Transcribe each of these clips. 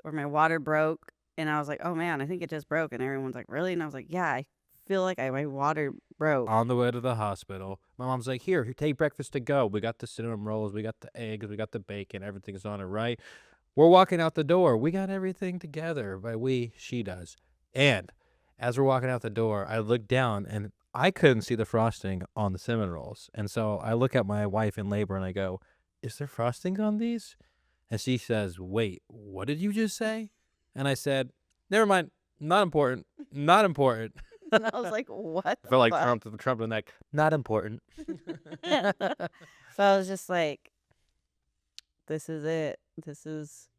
or my water broke. And I was like, oh man, I think it just broke. And everyone's like, really? And I was like, yeah, I feel like my water broke. On the way to the hospital, my mom's like, here, take breakfast to go. We got the cinnamon rolls, we got the eggs, we got the bacon, everything's on it, right? We're walking out the door. We got everything together. By we, she does. And as we're walking out the door, I look down and I couldn't see the frosting on the cinnamon rolls. And so I look at my wife in labor and I go, is there frosting on these? And she says, wait, what did you just say? And I said, never mind. Not important. Not important. And I was like, what the felt like fuck? Trump in the neck. Not important. So I was just like, this is it. This is.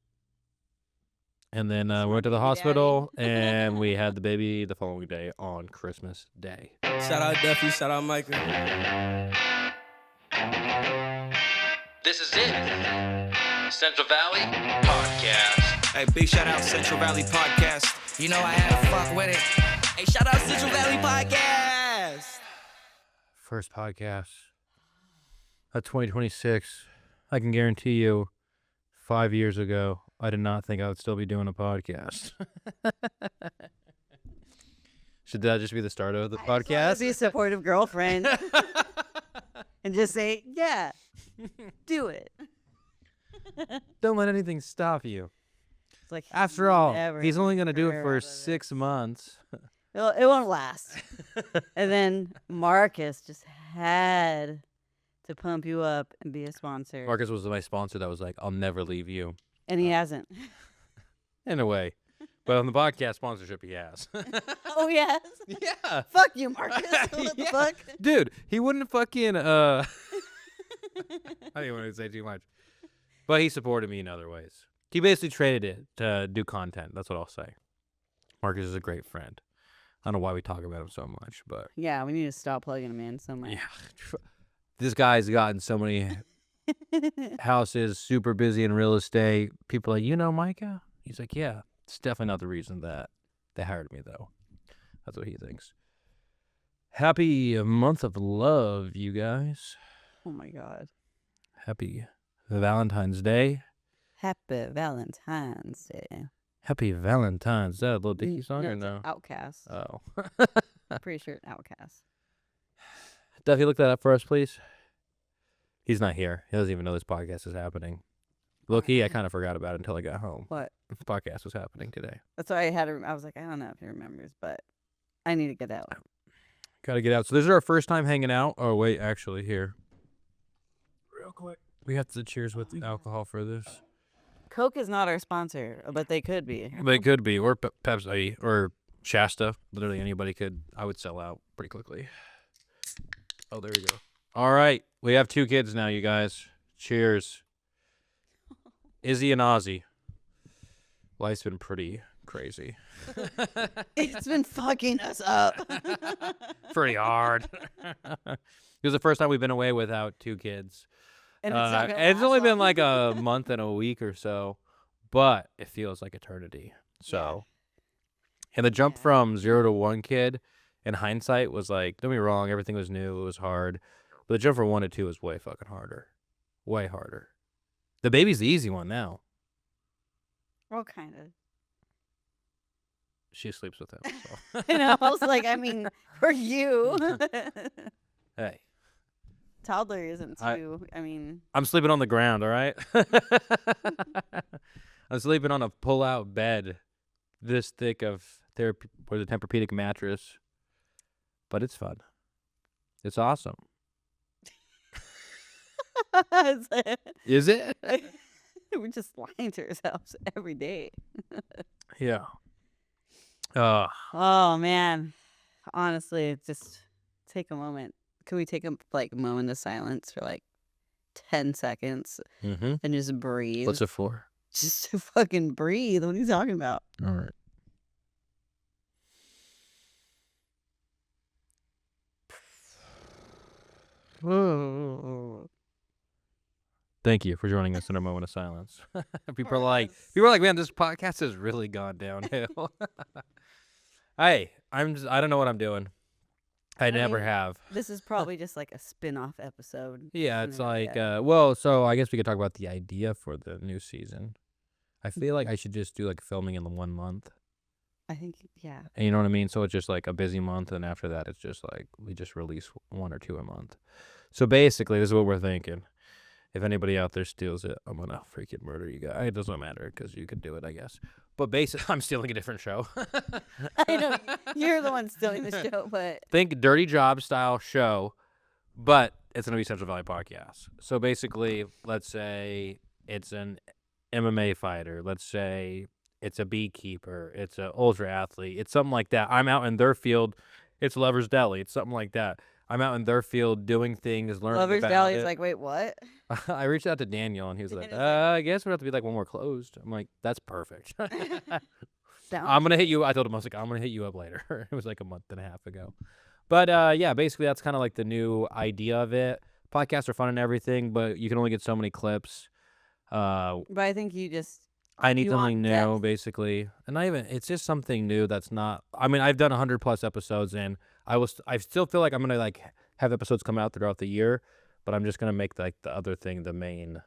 And then we went to the hospital, and we had the baby the following day on Christmas Day. Shout out Duffy, shout out Micah. This is it. Central Valley Podcast. Hey, big shout out Central Valley Podcast. You know I had to fuck with it. Hey, shout out Central Valley Podcast. First podcast of 2026. I can guarantee you, 5 years ago, I did not think I would still be doing a podcast. Should that just be the start of the podcast? Be a supportive girlfriend. And just say, yeah, do it. Don't let anything stop you. It's like, After all, never he's only going to do it heard for of 6 months. It won't last. And then Marcus just had to pump you up and be a sponsor. Marcus was my sponsor that was like, I'll never leave you. And he hasn't. In a way. But on the podcast sponsorship, he has. Oh, yes? Yeah. Fuck you, Marcus. What the fuck? Dude, he wouldn't fucking, I didn't want to say too much. But he supported me in other ways. He basically traded it to do content. That's what I'll say. Marcus is a great friend. I don't know why we talk about him so much, but Yeah, we need to stop plugging him in so much. yeah. This guy's gotten so many houses, super busy in real estate. People are like, you know Micah? He's like, yeah. It's definitely not the reason that they hired me, though. That's what he thinks. Happy month of love, you guys. Oh, my God. Happy Valentine's Day. Happy Valentine's Day. Happy Valentine's Day. A little Dickie song or it's no? Outcast. Oh. Pretty sure it's Outcast. Duffy, look that up for us, please. He's not here. He doesn't even know this podcast is happening. Low-key, I kind of forgot about it until I got home. What? The podcast was happening today. That's why I was like, I don't know if he remembers, but I need to get out. Got to get out. So this is our first time hanging out. Oh, wait, actually, here. Real quick. We have to cheers with alcohol for this. Coke is not our sponsor, but they could be. They could be, or Pepsi, or Shasta. Literally anybody could. I would sell out pretty quickly. Oh, there you go. All right. We have 2 kids now, you guys. Cheers. Izzy and Ozzy. Life's been pretty crazy. It's been fucking us up. Pretty hard. It was the first time we've been away without 2 kids. And it's, not gonna it's last only been long. like a month and a week or so, but it feels like eternity. So, and the jump from 0 to 1 kid, in hindsight, was like, don't get me wrong, everything was new, it was hard. But the jump from 1 to 2 is way fucking harder. Way harder. The baby's the easy one now. Well, kind of. She sleeps with him. So. I know. I was like, I mean, for you. Hey. Toddler isn't too, I mean. I'm sleeping on the ground, all right? I'm sleeping on a pull-out bed this thick of the Tempur-Pedic mattress. But it's fun. It's awesome. Is it? We're just lying to ourselves every day. Yeah. Oh, man. Honestly, just take a moment. Can we take a moment of silence for like 10 seconds Mm-hmm. and just breathe? What's it for? Just to fucking breathe. What are you talking about? All right. Thank you for joining us in a moment of silence. People are like, man, this podcast has really gone downhill. Hey, I don't know what I'm doing. I never mean, have. This is probably just like a spin-off episode. Yeah, it's Something like, that. well, so I guess we could talk about the idea for the new season. I feel like I should just do like filming in the 1 month. I think, yeah. And you know what I mean? So it's just like a busy month, and after that, it's just like we just release 1 or 2 a month. So basically, this is what we're thinking. If anybody out there steals it, I'm gonna freaking murder you guys. It doesn't matter because you could do it, I guess. But basically, I'm stealing a different show. I know you're the one stealing the show, but Think Dirty Job style show, but it's gonna be Central Valley Podcast. So basically, let's say it's an MMA fighter. Let's say it's a beekeeper. It's an ultra athlete. It's something like that. I'm out in their field. It's Lover's Deli. It's something like that. I'm out in their field doing things, learning Lover's about Deli is it. like, wait, what? I reached out to Daniel, and he was like, It's like- I guess we'll have to be like when we're closed. I'm like, that's perfect. Down. I'm going to hit you. I told him, I was like, I'm going to hit you up later. It was like a month and a half ago. But yeah, basically that's kind of like the new idea of it. Podcasts are fun and everything, but you can only get so many clips. But I think you just I need You want something new, depth. basically. And it's just something new that's not, I mean, I've done 100+ episodes, and I still feel like I'm going to like have episodes come out throughout the year, but I'm just going to make like the other thing the main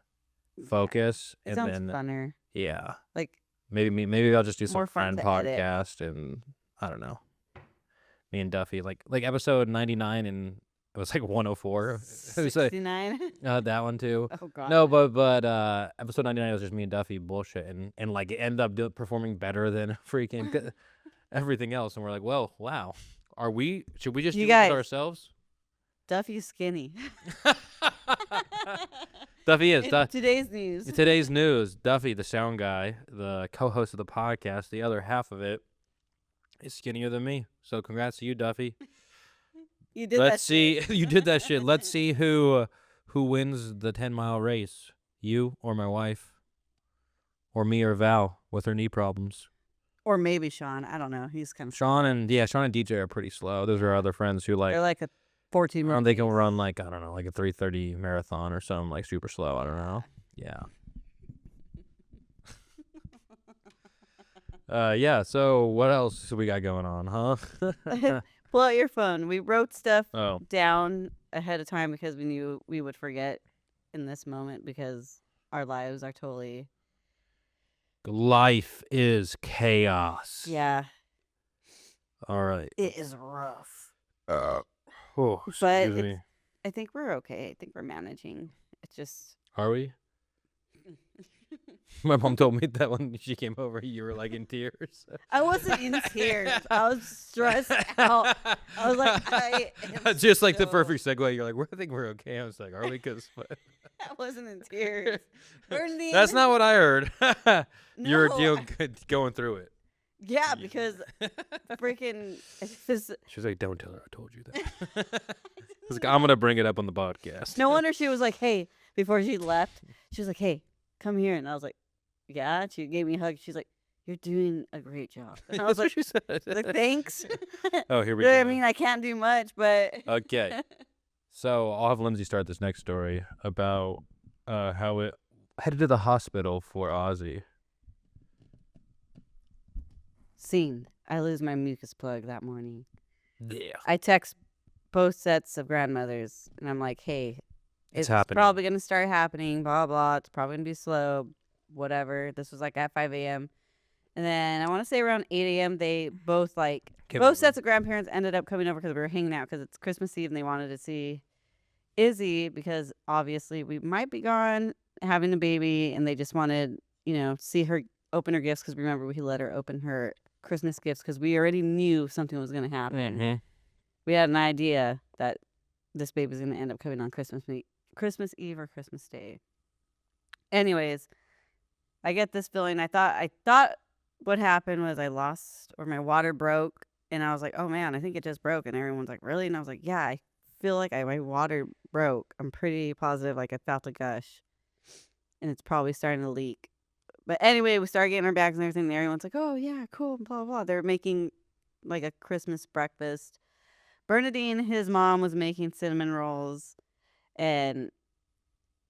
focus. it And sounds then, funner. yeah, Like maybe I'll just do some More fun friend to edit. podcast, and I don't know. Me and Duffy, like episode 99, and it was like 104. It was like 69. that one too. Oh god. No, but episode 99 was just me and Duffy bullshit, and like it ended up performing better than freaking everything else. And we're like, well, wow, should we just You do guys- this ourselves? Duffy's skinny. Duffy is. In today's news. Today's news, Duffy, the sound guy, the co-host of the podcast, the other half of it, is skinnier than me. So congrats to you, Duffy. You did Let's that see. shit. You did that shit. Let's see who wins the 10-mile race. You or my wife, or me or Val with her knee problems. Or maybe Sean. I don't know. He's kind of. Sean and DJ are pretty slow. Those are our other friends who They're like a 14 year old. they can run like, I don't know, like a 3:30 marathon or something, like super slow. I don't know. Yeah. Yeah. So what else we got going on, huh? Pull out your phone. We wrote stuff Oh, down ahead of time because we knew we would forget in this moment because our lives are totally. life is chaos. Yeah. All right. It is rough. Oh, But excuse me. I think we're okay. I think we're managing. It's just. Are we? My mom told me that when she came over, you were like in tears. I wasn't in tears. I was stressed out. I was like, I am Just like the so- perfect segue. You're like, I think we're okay. I was like, are we? Because I wasn't in tears. Bernie, that's not what I heard. You were No, going through it. Yeah, because freaking. She was like, don't tell her I told you that. I was like, I'm going to bring it up on the podcast. No wonder she was like, hey, before she left, she was like, hey, come here. And I was like, yeah. She gave me a hug. She's like, you're doing a great job. And I was That's like, what she said. thanks. Oh, here we I go. mean, I can't do much, but. Okay. So I'll have Lindsay start this next story about how it headed to the hospital for Ozzy. Scene. I lose my mucus plug that morning. Yeah. I text both sets of grandmothers, and I'm like, hey, It's happening. probably going to start happening, blah, blah. It's probably going to be slow, whatever. This was like at 5 a.m. And then I want to say around 8 a.m., they both Came both over. sets of grandparents ended up coming over because we were hanging out because it's Christmas Eve and they wanted to see Izzy because obviously we might be gone having a baby and they just wanted, see her open her gifts because remember we let her open her Christmas gifts because we already knew something was going to happen. Mhm. We had an idea that this baby was going to end up coming on Christmas Eve or Christmas Day. Anyways, I get this feeling. I thought what happened was I lost or my water broke, and I was like, oh man, I think it just broke. And everyone's like, really? And I was like, yeah, I feel like my water broke. I'm pretty positive, like I felt a gush, and it's probably starting to leak. But anyway, we started getting our bags and everything. And everyone's like, oh yeah, cool, blah blah. They're making like a Christmas breakfast. Bernadine, his mom, was making cinnamon rolls, and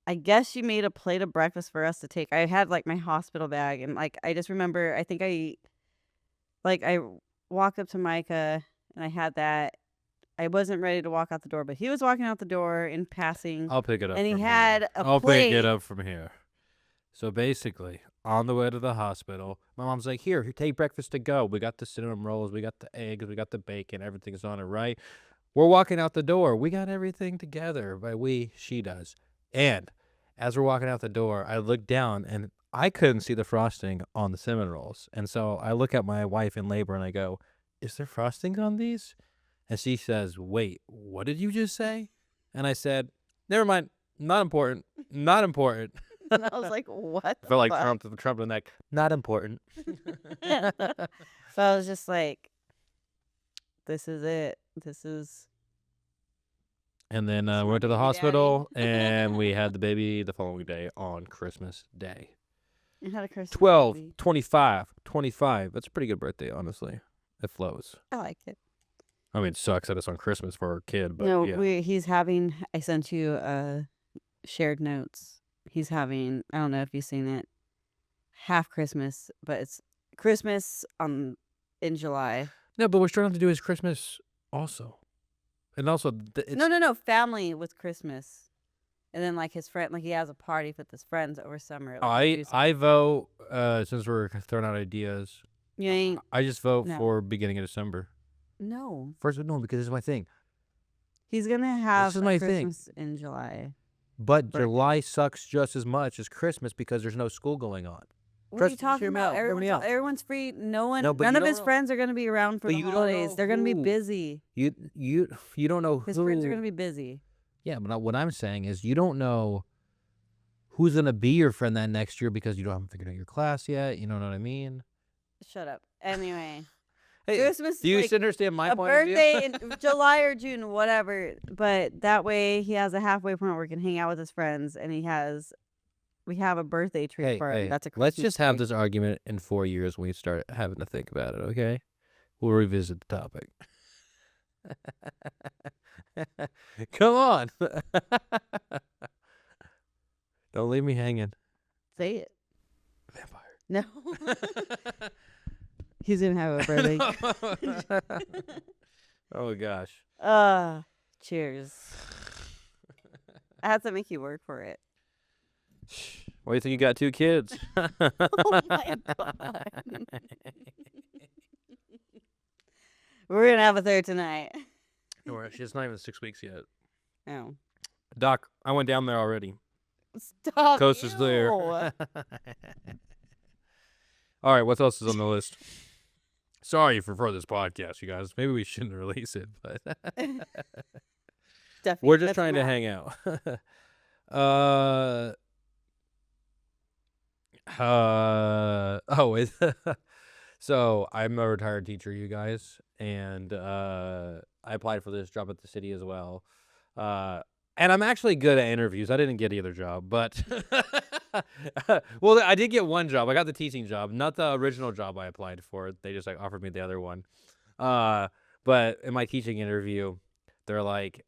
I guess she made a plate of breakfast for us to take. I had like my hospital bag, and like I just remember, I think I walked up to Micah, and I had that. I wasn't ready to walk out the door, but he was walking out the door in passing. I'll pick it up. And he from had here. a I'll pick it plate. up from here. So basically, on the way to the hospital. My mom's like, here, take breakfast to go. We got the cinnamon rolls. We got the eggs. We got the bacon. Everything's on it, right? We're walking out the door. We got everything together. By we, she does. And as we're walking out the door, I look down and I couldn't see the frosting on the cinnamon rolls. And so I look at my wife in labor and I go, is there frosting on these? And she says, wait, what did you just say? And I said, never mind. Not important. Not important. And I was like, what? I felt like Trump in the neck. Not important. So I was just like, this is it. This is. And then This we went to the might be daddy. hospital and we had the baby the following day on Christmas Day. You had a Christmas 12, baby. 25. That's a pretty good birthday, honestly. It flows. I like it. I mean, it sucks that it's on Christmas for our kid, but No, yeah. he's having. I sent you shared notes. He's having. I don't know if you've seen it. Half Christmas, but it's Christmas in July. No, but we're starting to do his Christmas also. And also, it's, No. Family with Christmas, and then like his friend, like he has a party with his friends over summer. Like, I vote, since we're throwing out ideas, you ain't I just vote No. for beginning of December. no. First, no, because this is my thing. He's gonna have is a my thing. Christmas in July. But Birthday. July sucks just as much as Christmas because there's no school going on. What are you Trust- talking hear me about? out, hear me out. Everyone's free. No one. No, but None you of don't his know- friends are gonna be around for but the you don't holidays. know They're gonna be who. busy. You don't know His who. friends are gonna be busy. Yeah, but what I'm saying is you don't know who's going to be your friend that next year because you don't have figured out your class yet. You know what I mean? Shut up. Anyway, Hey, Christmas. do you like, understand my a point of birthday view? in July or June, whatever. But that way, he has a halfway point where he can hang out with his friends, and we have a birthday treat for him. That's a Christmas let's just have treat. this argument in 4 years when we start having to think about it, okay? We'll revisit the topic. Come on. Don't leave me hanging. Say it. Vampire. No. He's gonna have a birthday. Oh, gosh. Cheers. I had to make you work for it. Why do you think you got 2 kids? Oh my god. We're gonna have a third tonight. No, it's not even 6 weeks yet. Oh. Doc, I went down there already. Stop. Coast is there. Ew. All right, what else is on the list? Sorry for this podcast, you guys. Maybe we shouldn't release it, but Duffy, we're just that's trying to wrong. hang out. So I'm a retired teacher, you guys, and I applied for this job at the city as well. And I'm actually good at interviews. I didn't get either job, but well, I did get one job. I got the teaching job, not the original job I applied for. They just like offered me the other one. But in my teaching interview, they're like,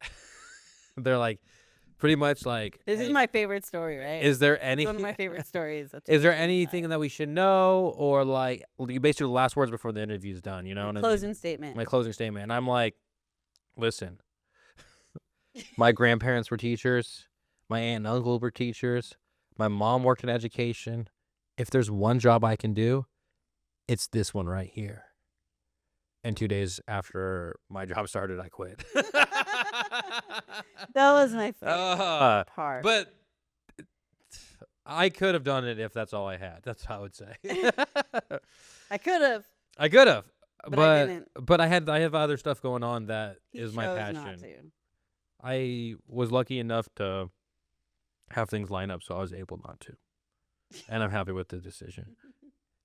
pretty much like, This is "Hey, my favorite story, right? is there It's any? one of my favorite stories. That's Is there what it anything that we should know, or like you basically the last words before the interview's done? You know what I mean? Closing statement. My closing statement. And I'm like, listen, my grandparents were teachers. My aunt and uncle were teachers. My mom worked in education. If there's one job I can do, it's this one right here. And 2 days after my job started, I quit. That was my favorite part. But I could have done it if that's all I had. That's how I would say. I could have. I could have, But I didn't. but I have other stuff going on that He is my chose passion. Not to. I was lucky enough to have things line up, so I was able not to, and I'm happy with the decision.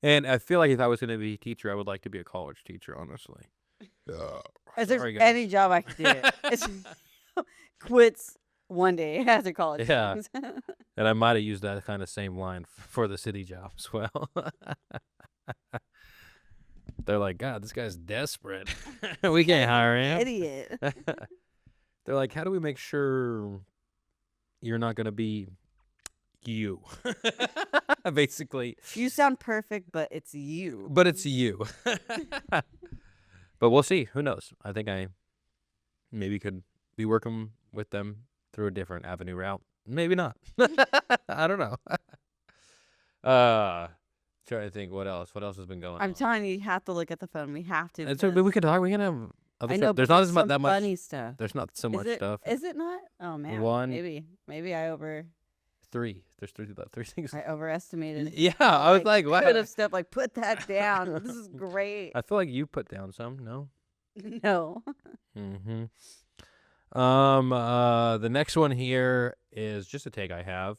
And I feel like if I was going to be a teacher, I would like to be a college teacher, honestly. If there's Sorry, guys. any job I could do it. It's quits one day after college. Yeah. comes. And I might have used that kind of same line for the city job as well. They're like, God, this guy's desperate. We can't hire him. Idiot. They're like, how do we make sure you're not going to be you? Basically. You sound perfect, but it's you. But it's you. But we'll see. Who knows? I think I maybe could be working with them through a different avenue route. Maybe not. I don't know. Trying to think what else. What else has been going I'm on? telling you, you have to look at the phone. We have to. It's okay, but we could talk. We can have other I stuff. know, There's but not there's as much some that much. funny stuff. There's not so much stuff. Is it not? Oh man. One. Maybe I There's three things. I overestimated. Yeah, I was like, wow. Could have stepped like put that down. This is great. I feel like you put down some. No. No. Mm-hmm. The next one here is just a take I have.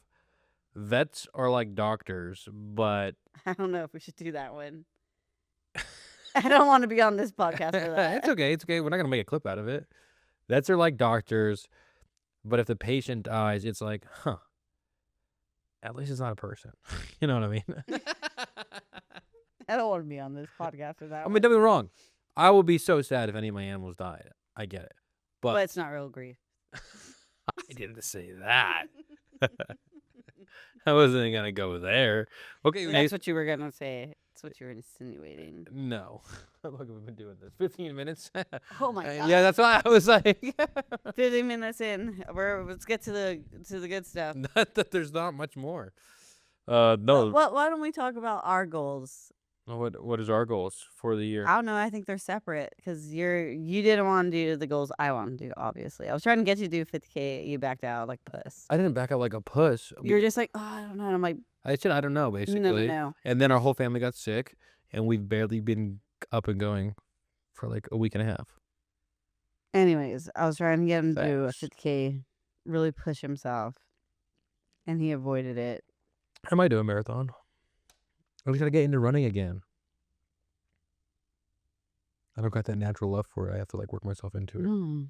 Vets are like doctors, but I don't know if we should do that one. I don't want to be on this podcast for that. It's okay. It's okay. We're not gonna make a clip out of it. Vets are like doctors, but if the patient dies, it's like, huh. At least it's not a person. You know what I mean? I don't want to be on this podcast for that. I mean, don't get me wrong. I will be so sad if any of my animals died. I get it, but it's not real grief. I didn't say that. I wasn't gonna go there. Okay, That's what you were gonna say. That's what you were insinuating. No. Look, we've been doing this 15 minutes. Oh my god. Yeah, that's why I was like 15 minutes in. Let's get to the good stuff. not that there's not much more. No. Why don't we talk about our goals? What is our goals for the year? I don't know. I think they're separate because you didn't want to do the goals I want to do. Obviously, I was trying to get you to do 50K. You backed out like puss. I didn't back out like a puss. You're just like, oh, I don't know. And I'm like, I said I don't know, basically. No. And then our whole family got sick, and we've barely been up and going for like a week and a half. Anyways, I was trying to get him to do a Thanks. 50K, really push himself, and he avoided it. I might do a marathon. I just gotta get into running again. I don't got that natural love for it. I have to like work myself into it. Mm.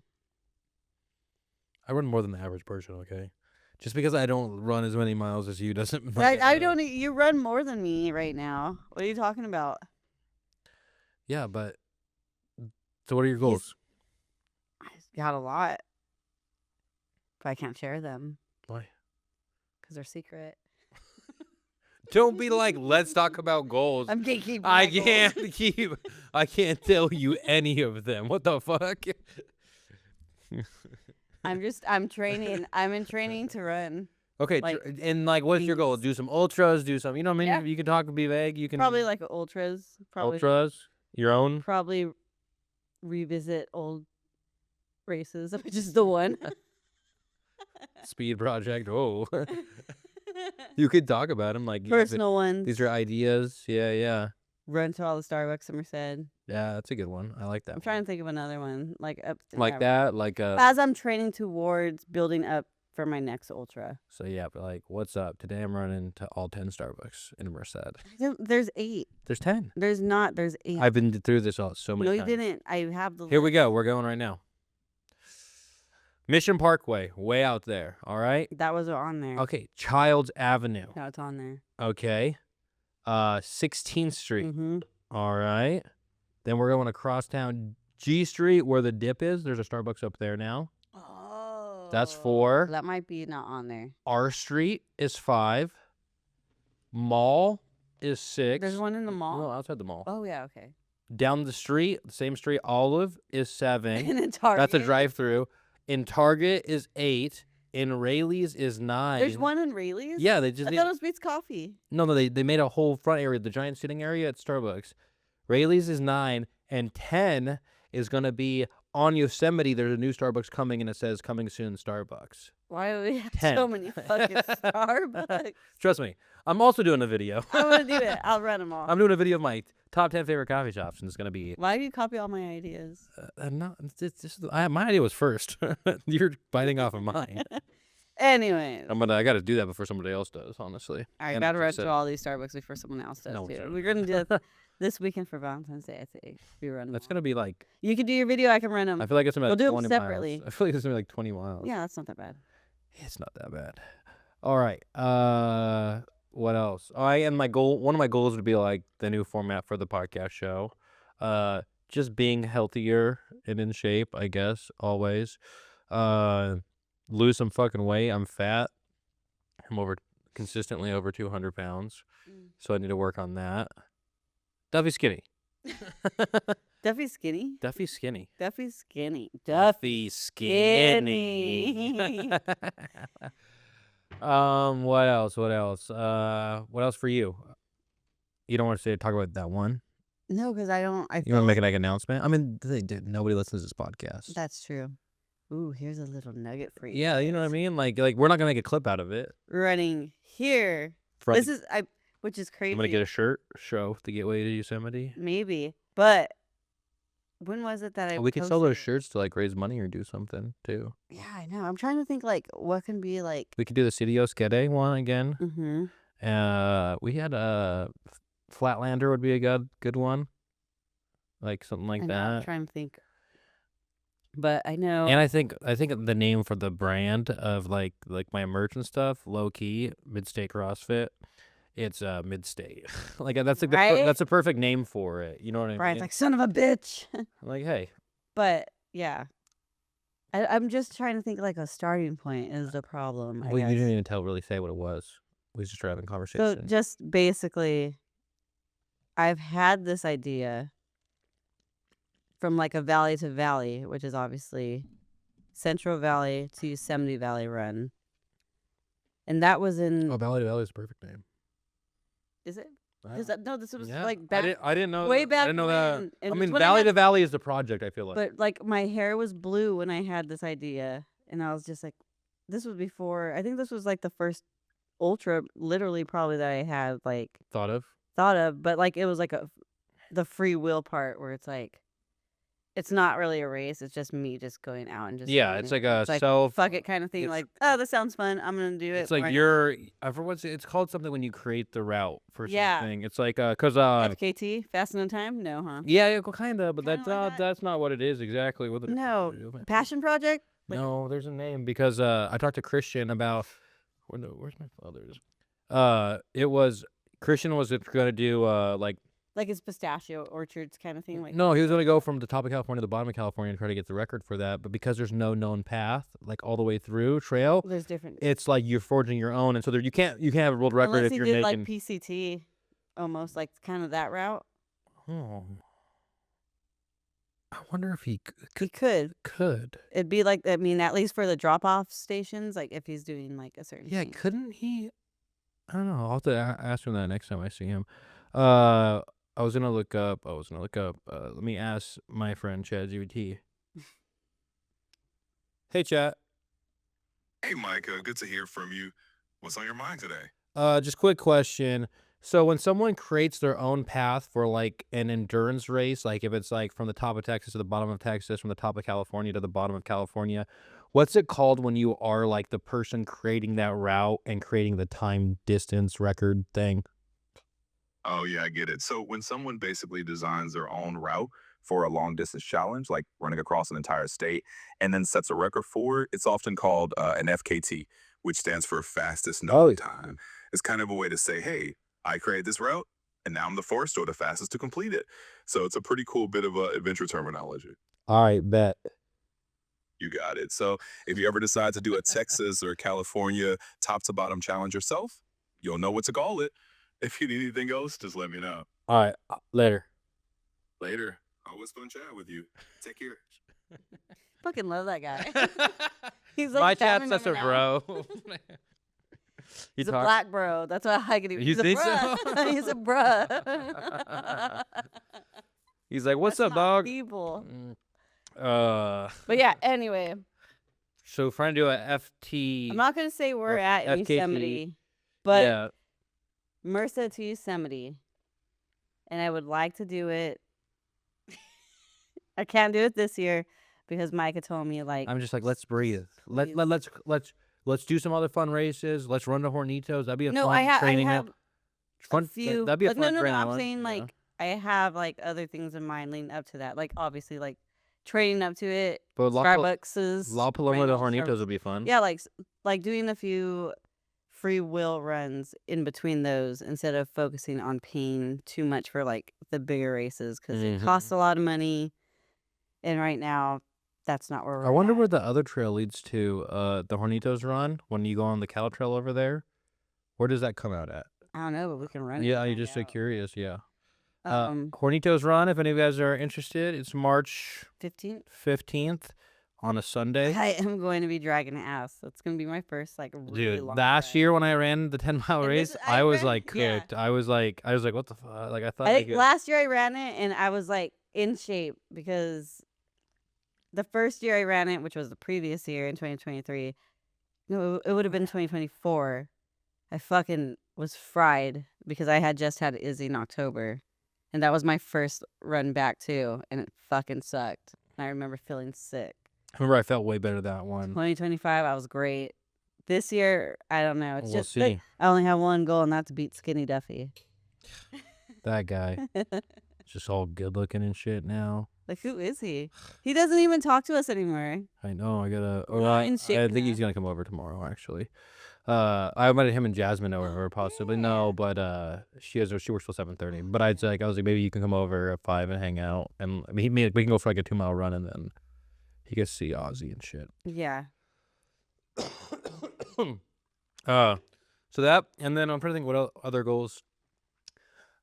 I run more than the average person, okay? Just because I don't run as many miles as you doesn't. I don't. You run more than me right now. What are you talking about? Yeah, but so what are your goals? I got a lot, but I can't share them Why? because they're secret. Don't be like, let's talk about goals. I'm gatekeeping. I my goals. can't keep. I can't tell you any of them. What the fuck? I'm training. I'm in training to run. Okay, Like, and like, what's your goal? Do some ultras. Do some. You know what I mean? Yeah. You can talk. Be vague. You can Probably like ultras. Probably ultras. Your own. Probably revisit old races, which is the one. Speed project. Oh, you could talk about them. Like Personal ones. These are ideas. Yeah. Run to all the Starbucks in Merced. Yeah, that's a good one. I like that. I'm trying to think of another one like that. Like as I'm training towards building up for my next ultra. So yeah, but like, what's up? Today I'm running to all 10 Starbucks in Merced. There's 8. There's 10. There's not. There's 8. I've been through this all so many No, times. you didn't. I have the. Here we go. We're going right now. Mission Parkway, way out there. All right. That was on there. Okay. Childs Avenue. No, it's on there. Okay. 16th Street. Mm-hmm. All right. Then we're going across town G Street where the dip is. There's a Starbucks up there now. Oh. That's 4. That might be not on there. R Street is 5. Mall is 6. There's one in the mall. No, outside the mall. Oh yeah, okay. Down the street, the same street, Olive is 7. And in Target. That's a drive-through. In Target is 8. In Rayleigh's is 9. There's one in Rayleigh's. Yeah, they just I thought it was Beats Coffee. no, they made a whole front area, the giant sitting area at Starbucks. Rayleigh's is 9, and 10 is gonna be on Yosemite. There's a new Starbucks coming, and it says "Coming soon, Starbucks." Why do we have 10. so many fucking Starbucks? Trust me, I'm also doing a video. I'm gonna do it. I'll run them all. I'm doing a video of my top 10 favorite coffee shops, and it's gonna be. Why do you copy all my ideas? No, it's just my idea was first. You're biting off of mine. Anyway, I got to do that before somebody else does. Honestly. I And gotta like I run said- to all these Starbucks before someone else does No, too. sure. We're gonna do that this weekend for Valentine's Day. I think we run. That's them all. gonna be like. You can do your video. I can run them. I feel like it's gonna be We'll like do 'em 20 separately. miles. I feel like it's gonna be like 20 miles. Yeah, that's not that bad. It's not that bad. All right. What else? And one of my goals would be like the new format for the podcast show. Just being healthier and in shape, I guess, always. Lose some fucking weight. I'm fat. I'm consistently over 200 pounds. So I need to work on that. Duffy skinny. Duffy's skinny. Duffy skinny. Duffy's skinny. Duffy skinny. What else? What else for you? You don't want to talk about that one? No, because I don't. I You feel want to make like an announcement? I mean, nobody listens to this podcast. that's true. Ooh, here's a little nugget for you. Yeah, you know what I guys. mean? Like we're not gonna make a clip out of it. Running here. For This is which is crazy. I'm gonna get a shirt show the Gateway to Yosemite. Maybe, but when was it that I? We could sell those posted it? shirts to like raise money or do something too. Yeah, I know. I'm trying to think like what can be like. We could do the Sitio Skede one again. Mm-hmm. We had a Flatlander would be a good one, like something like I'm that. trying to think, but I know. And I think the name for the brand of like my merch and stuff, low key Mid-State CrossFit. It's Mid-State. Like that's like Right? that's a perfect name for it. You know what I Brian's mean? like son of a bitch. Like, hey, But yeah, I'm just trying to think like a starting point is the problem. I well, you guess. didn't even really say what it was. We just started having a So conversation. just basically, I've had this idea from like a valley to valley, which is obviously Central Valley to Yosemite Valley run. And that was in. Oh, Valley to Valley is a perfect name. Is it? Wow. No, this was Yeah, like back. I didn't know. way I back didn't know that. when, I and mean, it's when I Valley had- to Valley is the project. I feel like. But like my hair was blue when I had this idea, and I was just like, this was before. I think this was like the first ultra, literally probably that I had like thought of. but like it was like the free will part where it's like, it's not really a race. It's just me just going out and just Yeah, doing it's it. like a It's like, self. fuck it kind of thing. it's- Like, oh, this sounds fun. I'm gonna do it. It's like Why not? you're. I forget what's it's called something when you create the route for Yeah. something. It's like cause FKT, fast in time? No, huh? yeah, kind of, but Kinda that's like not that? that's not what it is exactly. What No, passion project. Like- No, there's a name because I talked to Christian about where's my father's. It was Christian was gonna do Like it's pistachio orchards kind of thing. Like no, he was gonna go from the top of California to the bottom of California and try to get the record for that. But because there's no known path, like all the way through trail, there's different. it's like you're forging your own, and so there you can't have a world record Unless if he you're did making. like PCT, almost like kind of that route. Oh, I wonder if he He could. could. It'd be like, I mean, at least for the drop-off stations, like if he's doing like a certain. Yeah, thing. couldn't he? I don't know. I'll have to ask him that next time I see him. I was gonna look up. Let me ask my friend ChatGPT. Hey, Chat. Hey, Micah, good to hear from you. What's on your mind today? Just quick question. So when someone creates their own path for like an endurance race, like if it's like from the top of Texas to the bottom of Texas, from the top of California to the bottom of California, what's it called when you are like the person creating that route and creating the time distance record thing? Oh, yeah, I get it. So when someone basically designs their own route for a long distance challenge, like running across an entire state, and then sets a record for it, it's often called an FKT, which stands for fastest known time. It's kind of a way to say, hey, I created this route, and now I'm the first or the fastest to complete it. So it's a pretty cool bit of adventure terminology. All right, bet. You got it. So if you ever decide to do a Texas or California top to bottom challenge yourself, you'll know what to call it. If you need anything else, just let me know. All right, later. Later. Always fun chatting with you. Take care. Fucking love that guy. He's like My tapping chat's such him a now. bro. He's a black bro. That's what I could even. You He's a think so? bruh. He's a bruh. He's like, "What's That's up, not dog?" People. But yeah. Anyway, So trying to do a FT. I'm not gonna say we're or at FKT. Yosemite, but yeah, Merced to Yosemite, and I would like to do it. I can't do it this year because Micah told me like I'm just like, let's breathe. Please. Let's do some other fun races. Let's run to Hornitos. That'd be a no, fun I training. have fun. a few. That'd be a like, fun no, training. I'm one, saying yeah. like I have like other things in mind leading up to that. Like obviously like training up to it. But Starbucks's. La Paloma to right now, Hornitos would be fun. Yeah, like doing a few free will runs in between those instead of focusing on paying too much for like the bigger races because it costs a lot of money, and right now that's not where we're I wonder at. where the other trail leads to. The Hornitos run when you go on the Cal Trail over there. Where does that come out at? I don't know, but we can run it. Yeah, and you find just out. curious. Yeah. Um, Hornitos run. If any of you guys are interested, it's March 15th. 15th on a Sunday. I am going to be dragging ass. That's going to be my first like really Dude, long last run. year when I ran the 10-mile And race, this- I I was ran- like yeah. cooked. I was like, what the fuck? Like I thought. I I think could- last year I ran it and I was like in shape because the first year I ran it, which was the previous year in 2023, no, it would have been 2024. I fucking was fried because I had just had Izzy in October. And that was my first run back too. And it fucking sucked. And I remember feeling sick. I remember I felt way better that one. 2025, I was great. This year, I don't know. It's We'll just see. I only have one goal, and that's to beat Skinny Duffy. That guy, just all good looking and shit now. Like, who is he? He doesn't even talk to us anymore. I know. I gotta. We're Or not I in shape think he's now. gonna come over tomorrow. Actually, I invited him and Jasmine over possibly. No, but she works till 7:30. But I was like maybe you can come over at 5 and hang out, and I mean we can go for like a 2-mile run, and then he gets to see Ozzy and shit. Yeah. So that, and then I'm trying to think what other goals.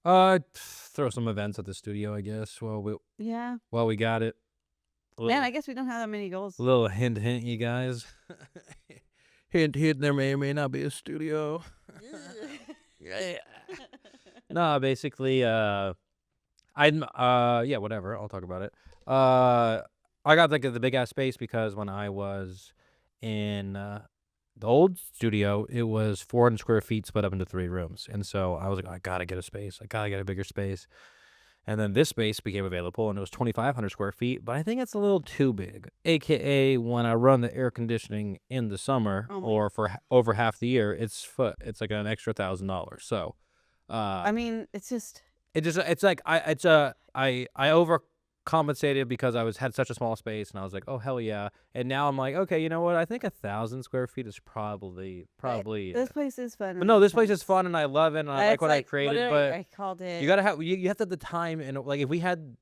Throw some events at the studio, I guess. Yeah. While we got it. Man, I guess we don't have that many goals. A little hint, you guys. hint, there may or may not be a studio. No, basically, yeah, whatever. I'll talk about it. I got like the big ass space because when I was in the old studio, it was 400 square feet split up into 3 rooms, and so I was like, I gotta get a space. I gotta get a bigger space. And then this space became available, and it was 2,500 square feet, but I think it's a little too big. AKA, when I run the air conditioning in the summer or for over half the year, it's like an extra $1,000. So, I mean, it's like I overcompensated because I had such a small space, and I was like, oh hell yeah. And now I'm like, okay, you know what? I think 1,000 square feet is probably. This place is fun. But no, this place is fun, and I love it, and I like what I created. But I called it. you gotta have you have to have the time, and like if we had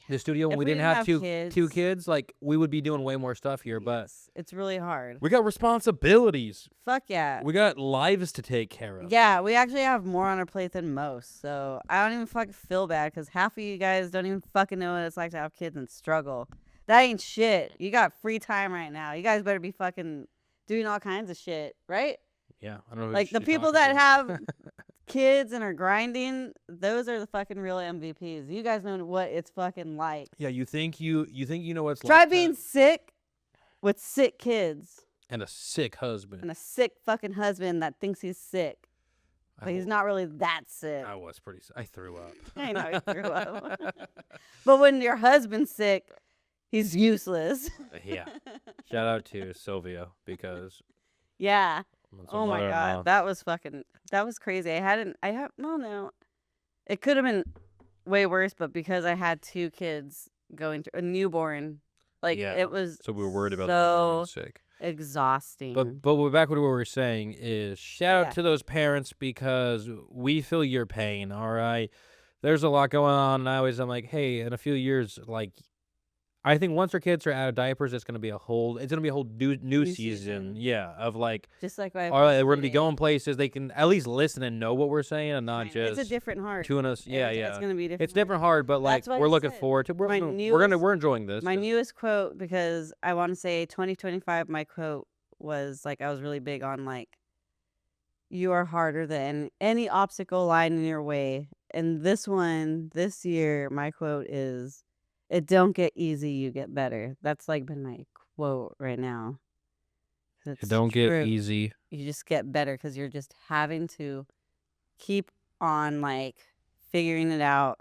the studio and If we we didn't didn't have have two kids, like we would be doing way more stuff here. But Yes, it's really hard. we got responsibilities. Fuck yeah. We got lives to take care of. Yeah, we actually have more on our plate than most. So I don't even fucking feel bad because half of you guys don't even fucking know what it's like to have kids and struggle. That ain't shit. You got free time right now. You guys better be fucking doing all kinds of shit, right? Yeah, I don't know. Like the people that have kids and are grinding, those are the fucking real MVPs. You guys know what it's fucking like. Yeah, you think you know what's Try like being sick with sick kids and a sick husband. and a sick fucking husband that thinks he's sick, but he's not really that sick. I was pretty. I threw up. I know you threw up. But when your husband's sick, he's useless. Yeah. Shout out to Sylvia because. Yeah. that's Oh my mother-in-law. god, that was crazy. No. It could have been way worse, but because I had 2 kids going through a newborn, like Yeah, it was So we were worried about so them being sick. exhausting. But we're back to what we were saying is shout Yeah. out to those parents because we feel your pain. All right, there's a lot going on. And I'm like, hey, in a few years, like, I think once our kids are out of diapers, it's gonna be a whole new season. Yeah, of like, Just like I all right, we're gonna be going places. They can at least listen and know what we're saying and not just It's a different heart. chewing us. Yeah, It's yeah. gonna be different. It's different hard, but like That's why we're I looking said forward to. my We're enjoying this. My newest quote, because I want to say 2025, my quote was like, I was really big on like, you are harder than any obstacle lying in your way. And this year, my quote is, it don't get easy, you get better. That's like been my quote right now. It It's don't get true. easy. You just get better because you're just having to keep on like figuring it out.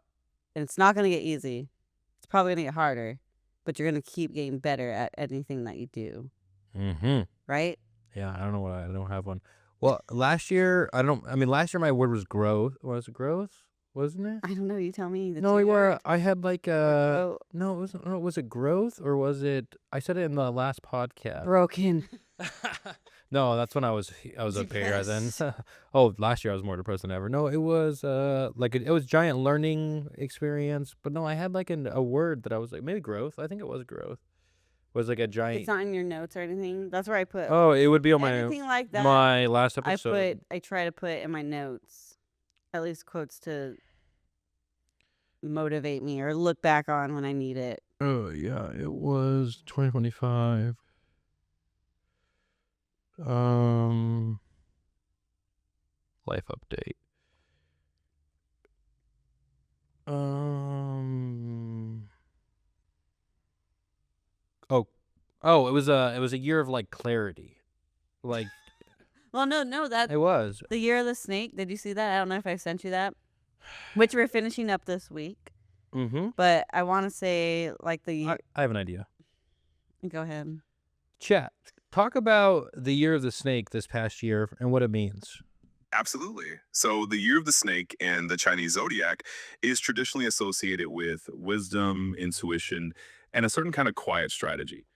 And it's not going to get easy. It's probably going to get harder, but you're going to keep getting better at anything that you do. Mm-hmm. Right? Yeah, I don't know I don't have one. Well, last year last year my word was growth. Was it growth? Wasn't it? I don't know. You tell me. No, we were. I had like Oh, no, it wasn't. No, was it growth or was it? I said it in the last podcast. broken. No, that's when I was up here then. Oh, last year I was more depressed than ever. No, it was it was giant learning experience. But no, I had like a word that I was like maybe growth. I think it was growth. Was like a giant. It's not in your notes or anything. That's where I put Oh, it would be on anything like that. my last episode. I try to put in my notes, at least quotes to motivate me or look back on when I need it. Oh, yeah. It was 2025. Life update. Oh, it was a year of like clarity. Like Well, no, that it was. the Year of the Snake. Did you see that? I don't know if I sent you that. Which we're finishing up this week. Mm-hmm. But I want to say like the year. I have an idea. Go ahead. Chat. Talk about the year of the snake this past year and what it means. Absolutely. So the year of the snake in the Chinese zodiac is traditionally associated with wisdom, intuition, and a certain kind of quiet strategy.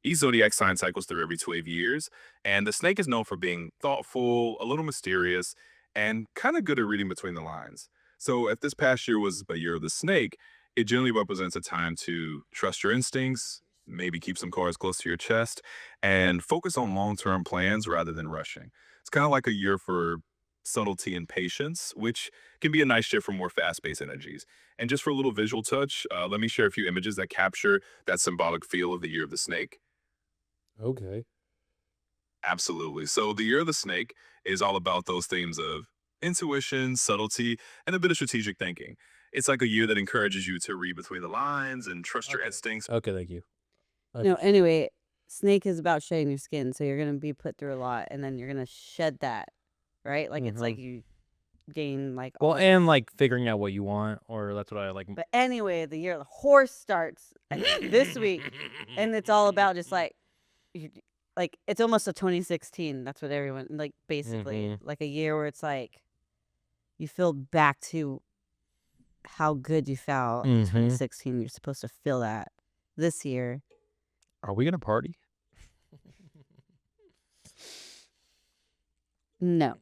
Each zodiac sign cycles through every 12 years, and the snake is known for being thoughtful, a little mysterious, and kind of good at reading between the lines. So if this past year was a year of the snake, it generally represents a time to trust your instincts, maybe keep some cards close to your chest, and focus on long-term plans rather than rushing. It's kind of like a year for subtlety and patience, which can be a nice shift from more fast-paced energies. And just for a little visual touch, let me share a few images that capture that symbolic feel of the year of the snake. Okay. Absolutely. So the year of the snake is all about those themes of intuition, subtlety, and a bit of strategic thinking. It's like a year that encourages you to read between the lines and trust your instincts. Okay, thank you. No, anyway, snake is about shedding your skin, so you're gonna be put through a lot, and then you're gonna shed that, right? Like it's like you gain like. Well, all and this- like figuring out what you want, or that's what I like. But anyway, the year of the horse starts this week, and it's all about just like, like it's almost a 2016. That's what everyone like basically like a year where it's like, you feel back to how good you felt in 2016. You're supposed to feel that this year. Are we gonna party? No,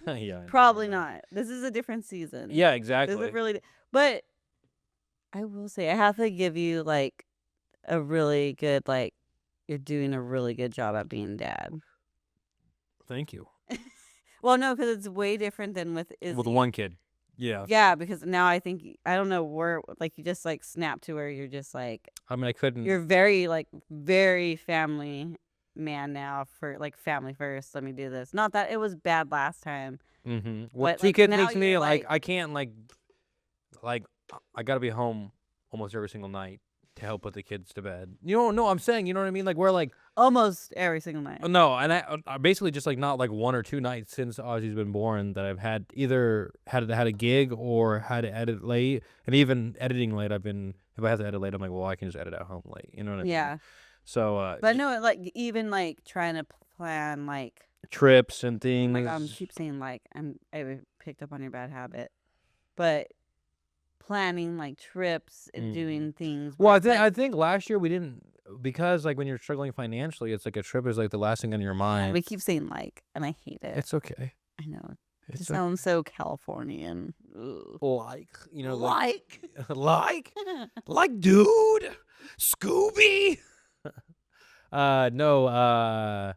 Yeah. probably not. This is a different season. Yeah, This exactly. is really, but I will say I have to give you like a really good like you're doing a really good job at being dad. Thank you. Well, no, because it's way different than with Izzy. With one kid. Yeah. Yeah, because now I think I don't know where like you just like snap to where you're just like I mean, I couldn't. you're very family man now for like family first. Let me do this. Not that it was bad last time. Well, But, two like, kids now makes me you're, like like- I can't like I gotta be home almost every single night to help put the kids to bed. You know, no, I'm saying, you know what I mean? Like we're like Almost every single night. no, and I basically just like not like one or two nights since Ozzy's been born that I've had either had a gig or had to edit late, and even editing late. If I have to edit late, I'm like, well, I can just edit at home late. You know what I mean? Yeah. So, But no, like even like trying to plan like trips and things. like keep saying like I picked up on your bad habit, but planning like trips and doing things. Well, where I it's, think like, I think last year we didn't, because like when you're struggling financially, it's like a trip is like the last thing on your mind. we keep saying like, and I hate it. It's okay. I know it It's sounds so Californian. Ugh. like, you know, Like. like, dude, Scooby. No,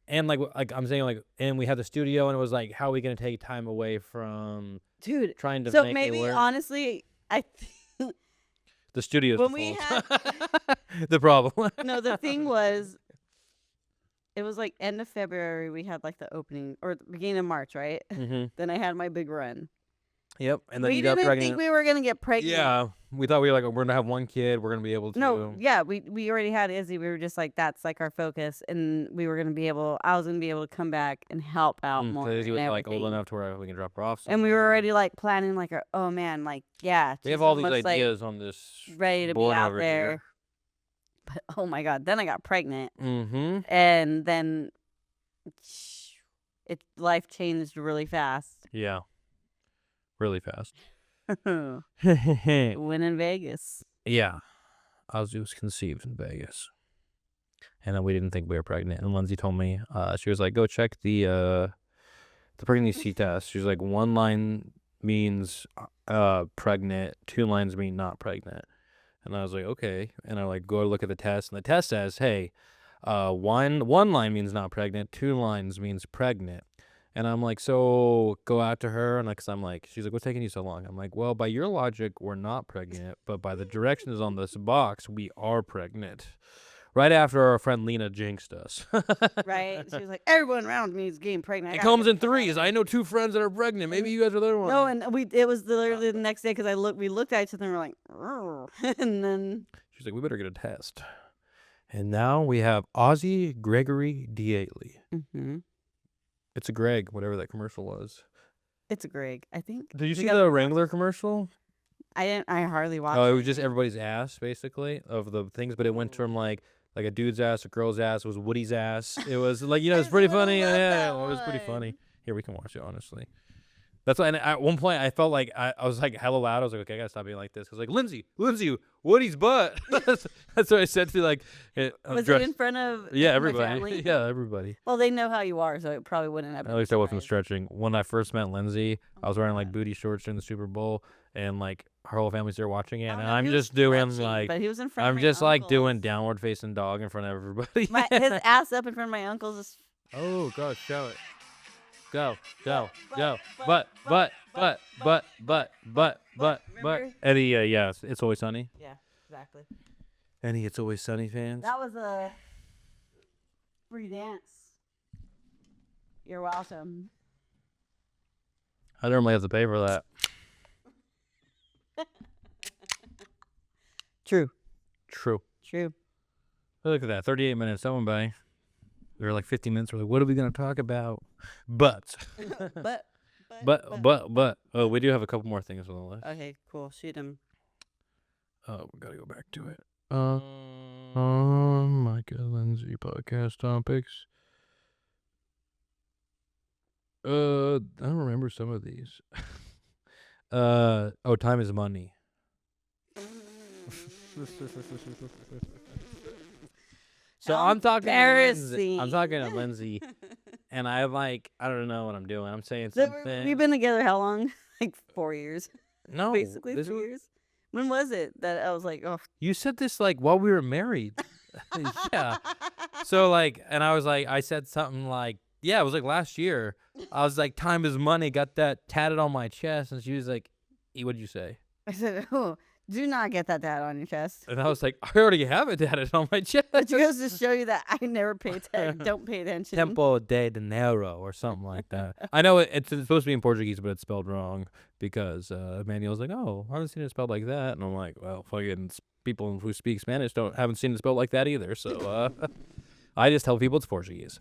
and like I'm saying, like, and we had the studio, and it was like, how are we gonna take time away from Dude, trying to so make maybe it work? honestly, I The studio's when the we fault. The problem. no, the thing was, it was like end of February we had like the opening or the beginning of March, right? Then I had my big run. Yep, and then We you got didn't pregnant. think we were gonna get pregnant. Yeah, we thought we were like, we're gonna have one kid. We're gonna be able to. No, yeah, we already had Izzy. We were just like, that's like our focus, and we were gonna be able. I was gonna be able to come back and help out more. Because he was and like old everything. enough to where we can drop her off. And we were somewhere. already like planning like, oh man, like yeah, We she's have all these almost, like, ideas on this. ready to be board out over there. here. But oh my god, then I got pregnant, Mm-hmm. and then life changed really fast. Yeah. Really fast. Win in Vegas. Yeah. Ozzy was conceived in Vegas. And then we didn't think we were pregnant. And Lindsay told me, she was like, go check the pregnancy test. She was like, one line means pregnant, two lines mean not pregnant. And I was like, okay. And I like go look at the test, and the test says, hey, one line means not pregnant, two lines means pregnant. And I'm like, so go out to her. And cause I'm like, she's like, what's taking you so long? I'm like, well, by your logic, we're not pregnant, but by the directions on this box, we are pregnant. Right after our friend Lena jinxed us. Right? She was like, everyone around me is getting pregnant. I It gotta comes get in the fuck out of threes. here." I know 2 friends that are pregnant. Maybe you guys are the other one. No, and it was literally the next day because we looked at each other and we're like, "Rrr." And then She's like, we better get a test. And now we have Ozzy Gregory Diele. mm-hmm. It's a Greg, whatever that commercial was. It's a Greg, I think. Did you We see got the Wrangler commercial? I hardly watched. Oh, it was just everybody's ass, basically, of the things, but it went from like a dude's ass, a girl's ass, it was Woody's ass. It was like, you know, it's pretty funny. Yeah, it was pretty funny. Here, we can watch it, honestly. That's why, and at one point, I felt like I was like hella loud. I was like, okay, I gotta stop being like this. I was like, Lindsay, Woody's butt. That's what I said to like. Was it in front of Yeah, my everybody. family? Yeah, everybody. Well, they know how you are, so it probably wouldn't have been. At least I wasn't surprised. stretching. When I first met Lindsay, I was wearing like God. booty shorts during the Super Bowl, and like her whole family's there watching it, Oh, and no, I'm he was just doing stretching, like, but he was in front. I'm of my just like doing uncles. downward facing dog in front of everybody. His ass up in front of my uncles is. Oh, go show it. Go. But. Remember? Eddie, yeah, it's Always Sunny. Yeah, exactly. Any It's Always Sunny fans? That was a free dance. You're welcome. I normally have to pay for that. True. True. True. Look at that, 38 minutes. That went by. We were like 15 minutes. We're like, what are we gonna talk about? But. But. Oh, we do have a couple more things on the list. Okay, cool. Shoot him. Oh, we gotta go back to it. Micah Lindsay podcast topics. I don't remember some of these. Time is money. So I'm talking to Lindsay. I'm talking to Lindsay, and I don't know what I'm doing. I'm saying something. We've been together how long? Like 4 years. No, Basically this 3 was- years. When was it that I was like, oh. You said this like while we were married. Yeah. So and I was like, I said something like, yeah, it was like last year. I was like, time is money. Got that tatted on my chest, and she was like, what'd you say? I said, oh, do not get that tat on your chest. And I was like, I already have it tatted on my chest. But it goes to show you that I never don't pay attention. Tempo de dinero or something like that. I know it's supposed to be in Portuguese, but it's spelled wrong because Emmanuel's like, oh, I haven't seen it spelled like that. And I'm like, well, fucking people who speak Spanish haven't seen it spelled like that either. So I just tell people it's Portuguese.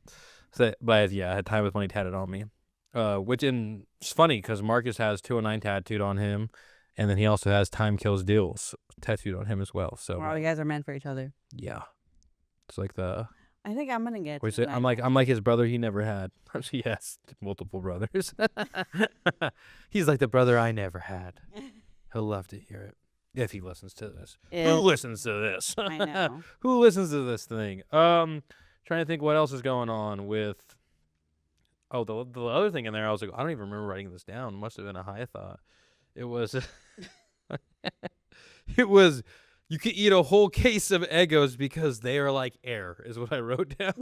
So, but yeah, I had time with money tatted on me. It's funny because Marcus has 209 tattooed on him. And then he also has Time Kills Deals tattooed on him as well. So Wow, you guys are meant for each other. yeah. It's like the I think I'm gonna get. Wait, I'm like his brother he never had. He has multiple brothers. He's like the brother I never had. He'll love to hear it if he listens to this. Who listens to this? I know. Who listens to this thing? Trying to think what else is going on with. Oh, the other thing in there, I was like, I don't even remember writing this down. Must have been a high thought. It was. It was. You could eat a whole case of Eggos because they are like air, is what I wrote down.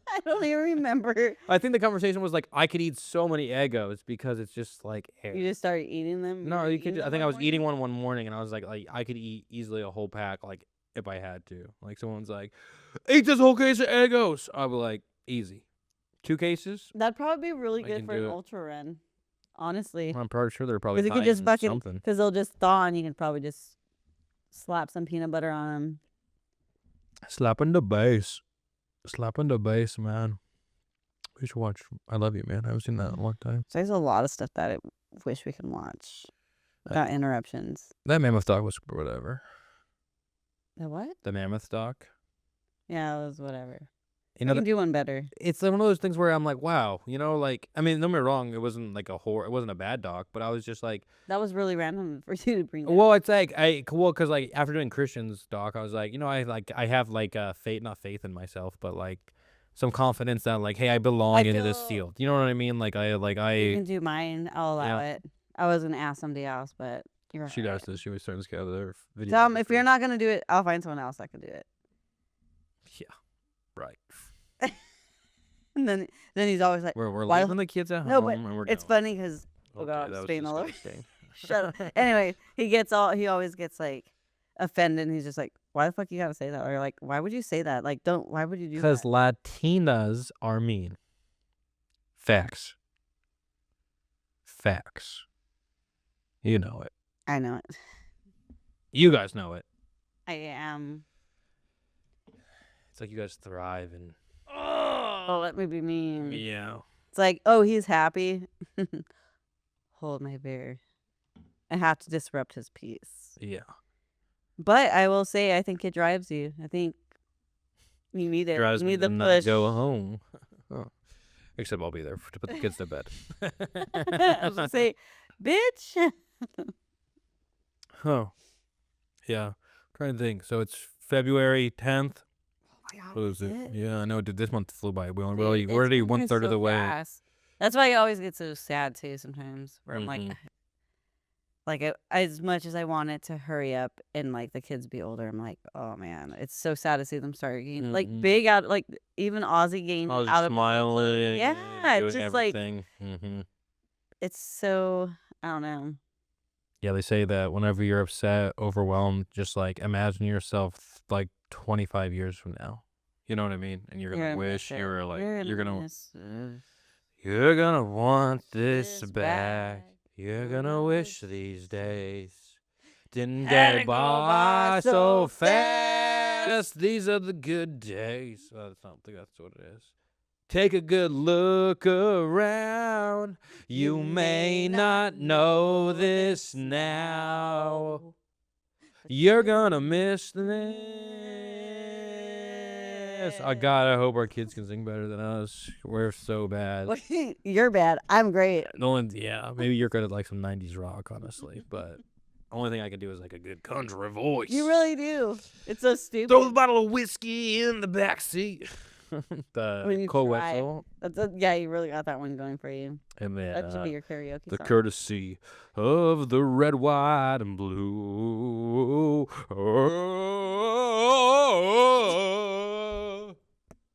I don't even remember. I think the conversation was like, I could eat so many Eggos because it's just like air. You just started eating them. No, were you eating could. I them think I was one eating morning? one morning, and I was like I could eat easily a whole pack, like if I had to. Like someone's like, eat this whole case of Eggos. I'd be like, easy, 2 cases. That'd probably be really I good can for do an it. ultra run. Honestly, I'm probably sure they're probably because you could high just in fucking something. because they'll just thaw and you can probably just slap some peanut butter on them. Slapping the bass, man. We should watch. I Love You, man. I haven't seen that in a long time. So there's a lot of stuff that I wish we can watch without interruptions. That Mammoth doc was whatever. The what? The Mammoth doc. Yeah, it was whatever. You I know, can do one better. it's one of those things where I'm like, wow, like, I mean, don't get me wrong, it wasn't like it wasn't a bad doc, but I was just like, That was really random for you to bring that. well, it's like, because like after doing Christian's doc, I was like, I have like not faith in myself, but like some confidence that like, hey, I belong into this feel- field. You know what I mean? Like You can do mine. I'll allow it. I was gonna ask somebody else, but you're she right. does this. She always turns to other videos. Tell 'em if you're not gonna do it, I'll find someone else that can do it. Yeah, right. And then he's always like, We're why? leaving the kids at No, home, but and we're it's going. funny because Okay, God, that was Spain all over. disgusting. Shut up. Anyway, he always gets like offended. And he's just like, why the fuck you gotta say that? Or like, why would you say that? Like, why would you do Because that? Latinas are mean. Facts. You know it. I know it. You guys know it. I am. It's like you guys thrive in. Oh, let me be mean. Yeah. It's like, oh, he's happy. Hold my beer. I have to disrupt his peace. Yeah. But I will say, I think it drives you. I think you need it. Drives You me need to the not push. go home. Oh. Except I'll be there to put the kids to bed. I was gonna say, bitch. Oh. Yeah. Trying to think. So it's February 10th. Oh my God, What is that's it? Yeah, I know. Dude, this month flew by. We're Dude, already it's 1/3 moving of the so way. fast. That's why I always get so sad too sometimes. Where I'm Mhm. as much as I want it to hurry up and like the kids be older, I'm like, oh man, it's so sad to see them start getting like Mhm. big out, like even Ozzy getting I was out of. smiling. Yeah, it's doing just like everything. it's so I don't know. Yeah, they say that whenever you're upset, overwhelmed, just like imagine yourself like 25 years from now. You know what I mean? And you're gonna wish you were like you're gonna miss you're gonna want this this back. back. You're gonna wish these days didn't Had get to go by by so so fast. fast. These are the good days. I don't think that's what it is. Take a good look around. You may not know this now. You're gonna miss this. Oh God, I hope our kids can sing better than us. We're so bad. You're bad. I'm great. Yeah, maybe you're good at like some 90s rock, honestly. But only thing I can do is like a good country voice. You really do. It's so stupid. Throw the bottle of whiskey in the back seat. When The you Cole try. Wetzel. Yeah, you really got that one going for you. And then That should be your karaoke the song. courtesy of the red, white, and blue. Oh,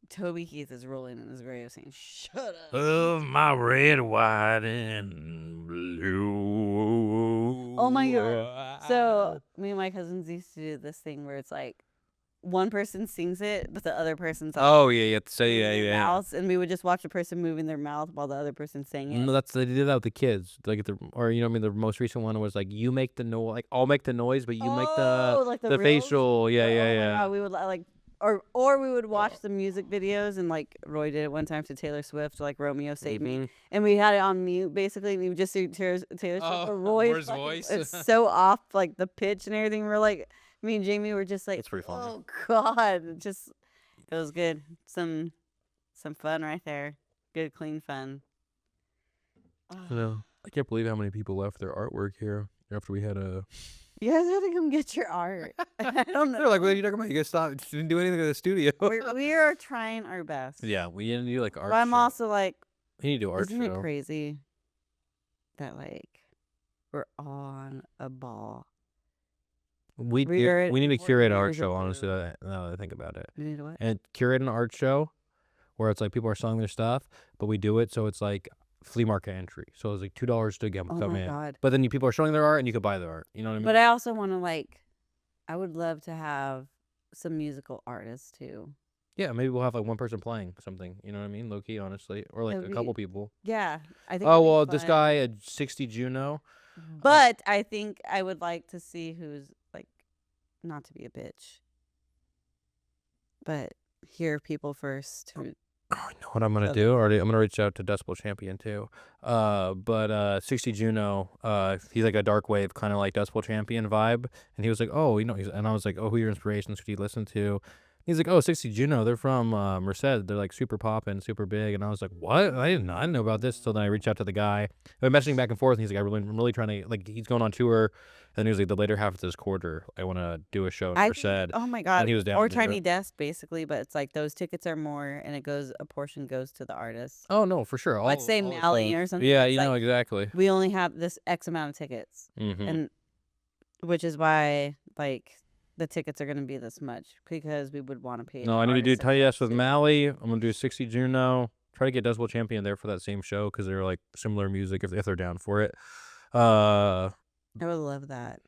Toby Keith is rolling in his grave saying, "Shut up." of my red, white, and blue. Oh my God. So me and my cousins used to do this thing where it's like one person sings it, but the other person's like Oh yeah, you have to say moving their yeah. mouths, and we would just watch a person moving their mouth while the other person sang it. No, they did that with the kids. Like or you know what I mean. The most recent one was like you make the noise, like I'll make the noise, but you make Oh, like the the reels? facial. Yeah, Oh yeah, my yeah. God, we would like, or we would watch the music videos, and like Roy did it one time to Taylor Swift, like Romeo Saved Me, and we had it on mute basically, and we would just see Taylor Swift, but Roy's voice. it's so off, like the pitch and everything. We're like, me and Jamie were just like, That's pretty funny. oh God, it was good. Some fun right there. Good, clean fun. No, I can't believe how many people left their artwork here after we had a. You guys had to come get your art. I don't know. They're like, what are you talking about? You guys didn't do anything in the studio. We are trying our best. Yeah, we didn't do like art. But I'm show. also like, We need to do art isn't it show. crazy that like we're on a ball? We We're need to at curate an 4 art years show. ago. Honestly, now that I think about it, We need to what? and curate an art show where it's like people are selling their stuff, but we do it so it's like flea market entry. So it's like $2 to get Oh come my in. God. But then people are showing their art, and you could buy their art. You know what I mean? But I also want to like, I would love to have some musical artists too. Yeah, maybe we'll have like one person playing something. You know what I mean? Low key, honestly, or like That'd a be- couple people. Yeah, I think. Oh it'd be well, this fun. guy at 60 Juno. But I think I would like to see who's like, not to be a bitch, but hear people first. Who, I know what I'm gonna do. Already, I'm gonna reach out to Decibel Champion too. But 60 Juno, he's like a dark wave kind of like Decibel Champion vibe, and he was like, oh, you know, and I was like, oh, who are your inspirations? Who do you listen to? He's like, oh, 60 Juno, they're from Merced. They're like super poppin', super big. And I was like, what? I didn't know about this. So then I reached out to the guy. I'm messaging back and forth, and he's like, I'm really trying to, like, he's going on tour. And he was like, the later half of this quarter, I want to do a show in Merced. oh my God. And he was down Or to do it. Tiny Desk, basically, but it's like those tickets are more, and a portion goes to the artist. Oh, no, for sure. Let's say all Mally songs. or something. Yeah, it's you know, like, exactly. we only have this X amount of tickets, Mm-hmm. and which is why like the tickets are going to be this much, because we would want to pay. No, the I need to do artist Tiny Desk with too. Mally. I'm gonna do 60 Juno. Try to get Dust Bowl Champion there for that same show because they're like similar music if they're down for it. Uh, I would love that.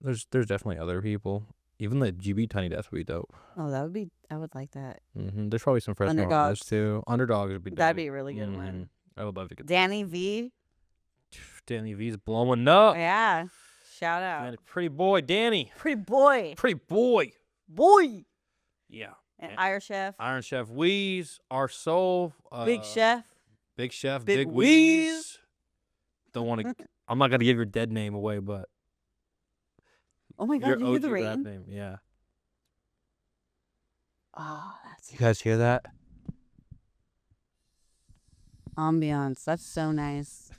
there's definitely other people. Even the GB Tiny Death would be dope. Oh, that would be. I would like that. There's probably some freshmen on Underdogs. this too. Underdogs would be dope. That'd be a really good one. I would love to get Danny V. Danny V's blowing up. Yeah. Shout out. Man, pretty boy, Danny. Pretty boy. Pretty boy. Boy. Yeah. And Iron Chef. Iron Chef Wheeze, our soul. Big Chef. Big Chef, Big Big Wheeze. Wheeze. Don't want to. I'm not gonna give your dead name away, but Oh my God, you hear the OG rap rain? name, yeah. Oh, that's You guys hear that? ambiance. That's so nice.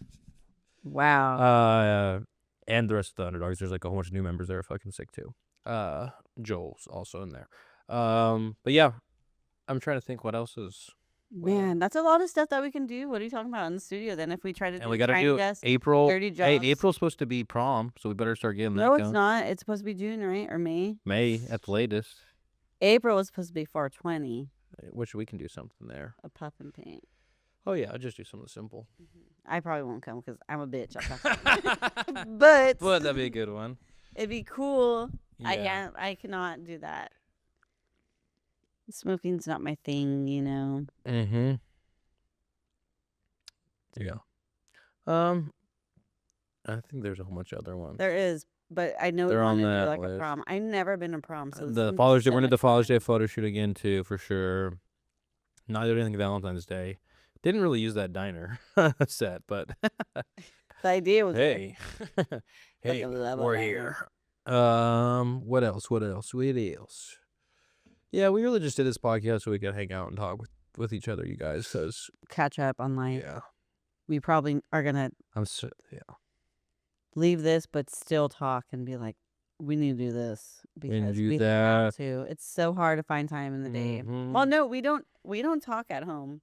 Wow. And the rest of the Underdogs. There's like a whole bunch of new members that are fucking sick too. Joel's also in there. But yeah, I'm trying to think what else is. Man, that's a lot of stuff that we can do. What are you talking about in the studio then? If we try to And we got to try do guess April. 30 Hey, jobs. April's supposed to be prom, so we better start getting that No, it's going. not. It's supposed to be June, right? Or May. May at the latest, April was supposed to be 420. which we can do something there. A puff and paint. Oh yeah, I'll just do something simple. I probably won't come because I'm a bitch. But But that'd be a good one. it'd be cool. Yeah. I cannot do that. Smoking's not my thing, you know. Mm-hmm. Yeah. I think there's a whole bunch of other ones. There is, but I know They're we on want to do that like a list. prom. I've never been to prom, so this The is Father's Day. so We're gonna do the much Father's fun. Day photo shoot again too, for sure. Not doing anything Valentine's Day. Didn't really use that diner set, but The idea was hey, hey, Fucking love a we're diner. here. What else? What else? Yeah, we really just did this podcast so we could hang out and talk with each other, you guys. Cause catch up on life. yeah, We probably are gonna yeah. leave this, but still talk and be like, we need to do this because do we have that. to. It's so hard to find time in the day. Well, Mhm. no, we don't. We don't talk at home.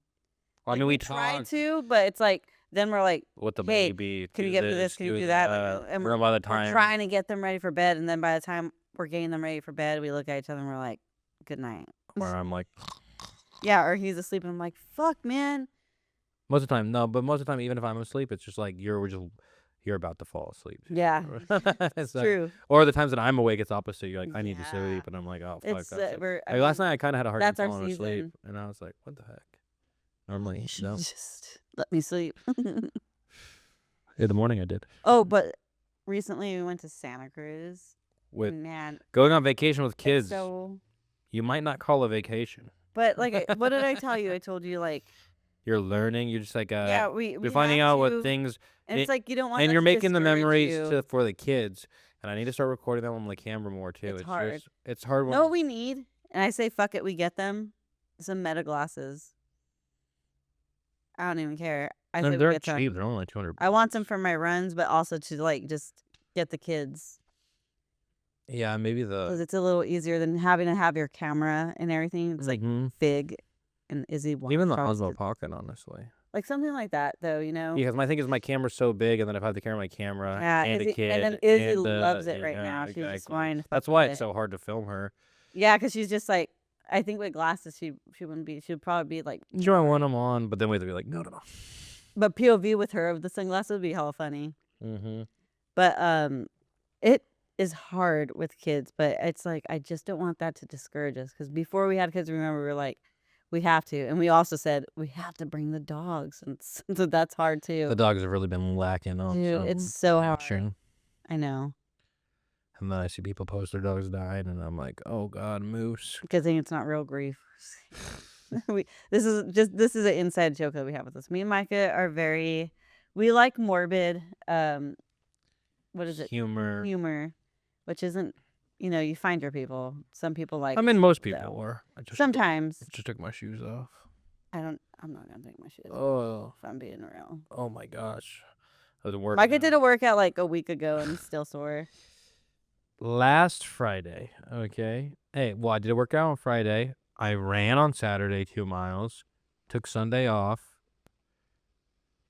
I Like, mean, we try talked to, but it's like then we're like, with the hey, baby. can you get me this? Can you do that? And we're by the we're time. trying to get them ready for bed, and then by the time we're getting them ready for bed, we look at each other and we're like, good night. Where I'm like, Yeah, or he's asleep, and I'm like, fuck, man. most of the time, no, but most of the time, even if I'm asleep, it's just like you're about to fall asleep. Yeah, It's it's true. Or the times that I'm awake, it's opposite. You're like, I need to Yeah. sleep, and I'm like, oh fuck. It's I'm sick. we're. Like, last night, I kind of had a hard time that's our falling asleep, season. and I was like, what the heck? Normally, You should no. just let me sleep. In the morning, I did. Oh, but recently we went to Santa Cruz. With Man, going on vacation with it's kids, so. you might not call a vacation. But like, what did I tell you? I told you like, You're learning. You're just like, yeah, we you're finding have out to, what things, and it's like you don't want. and that you're to making the discourage memories you. for the kids. And I need to start recording them on the camera more too. It's hard. It's hard. Know what we need? And I say, fuck it, we get them some Meta glasses. I don't even care. I say we They're get some. cheap. They're only like 200. I want them for my runs, but also to like just get the kids Yeah, maybe because the. it's a little easier than having to have your camera and everything. It's like Mhm. Fig and Izzy. Even the Charles Osmo did- Pocket, honestly. like something like that, though. You know. Because my thing is my camera's so big, and then if I have to carry my camera Yeah, and a Izzy- kid, and then Izzy and, loves it right yeah, now. She's just exactly. wanting to That's fuck why with it's it. so hard to film her. Yeah, because she's just like, I think with glasses she wouldn't be. She'd probably be like. You know, I want them on, but then we have to be like, no. But POV with her of the sunglasses would be hella funny. Mm-hmm. But it is hard with kids. But it's like I just don't want that to discourage us. Because before we had kids, remember we were like, we have to, and we also said we have to bring the dogs, and so that's hard too. The dogs have really been lacking on. Dude, some it's so hard. action. I know. And then I see people post their dogs died, and I'm like, oh god, moose. Good thing it's not real grief. This is an inside joke that we have with us. Me and Micah are we like morbid. What is it? Humor. Humor, which isn't. You find your people. Some people like. I mean, most people so. are. I just Sometimes just took my shoes off. I'm not gonna take my shit. Oh, If I'm being real. oh my gosh. I was working. Micah out. did a workout like a week ago and he's still sore. Last Friday, okay. Hey, well, I did a workout on Friday. I ran on Saturday 2 miles, took Sunday off,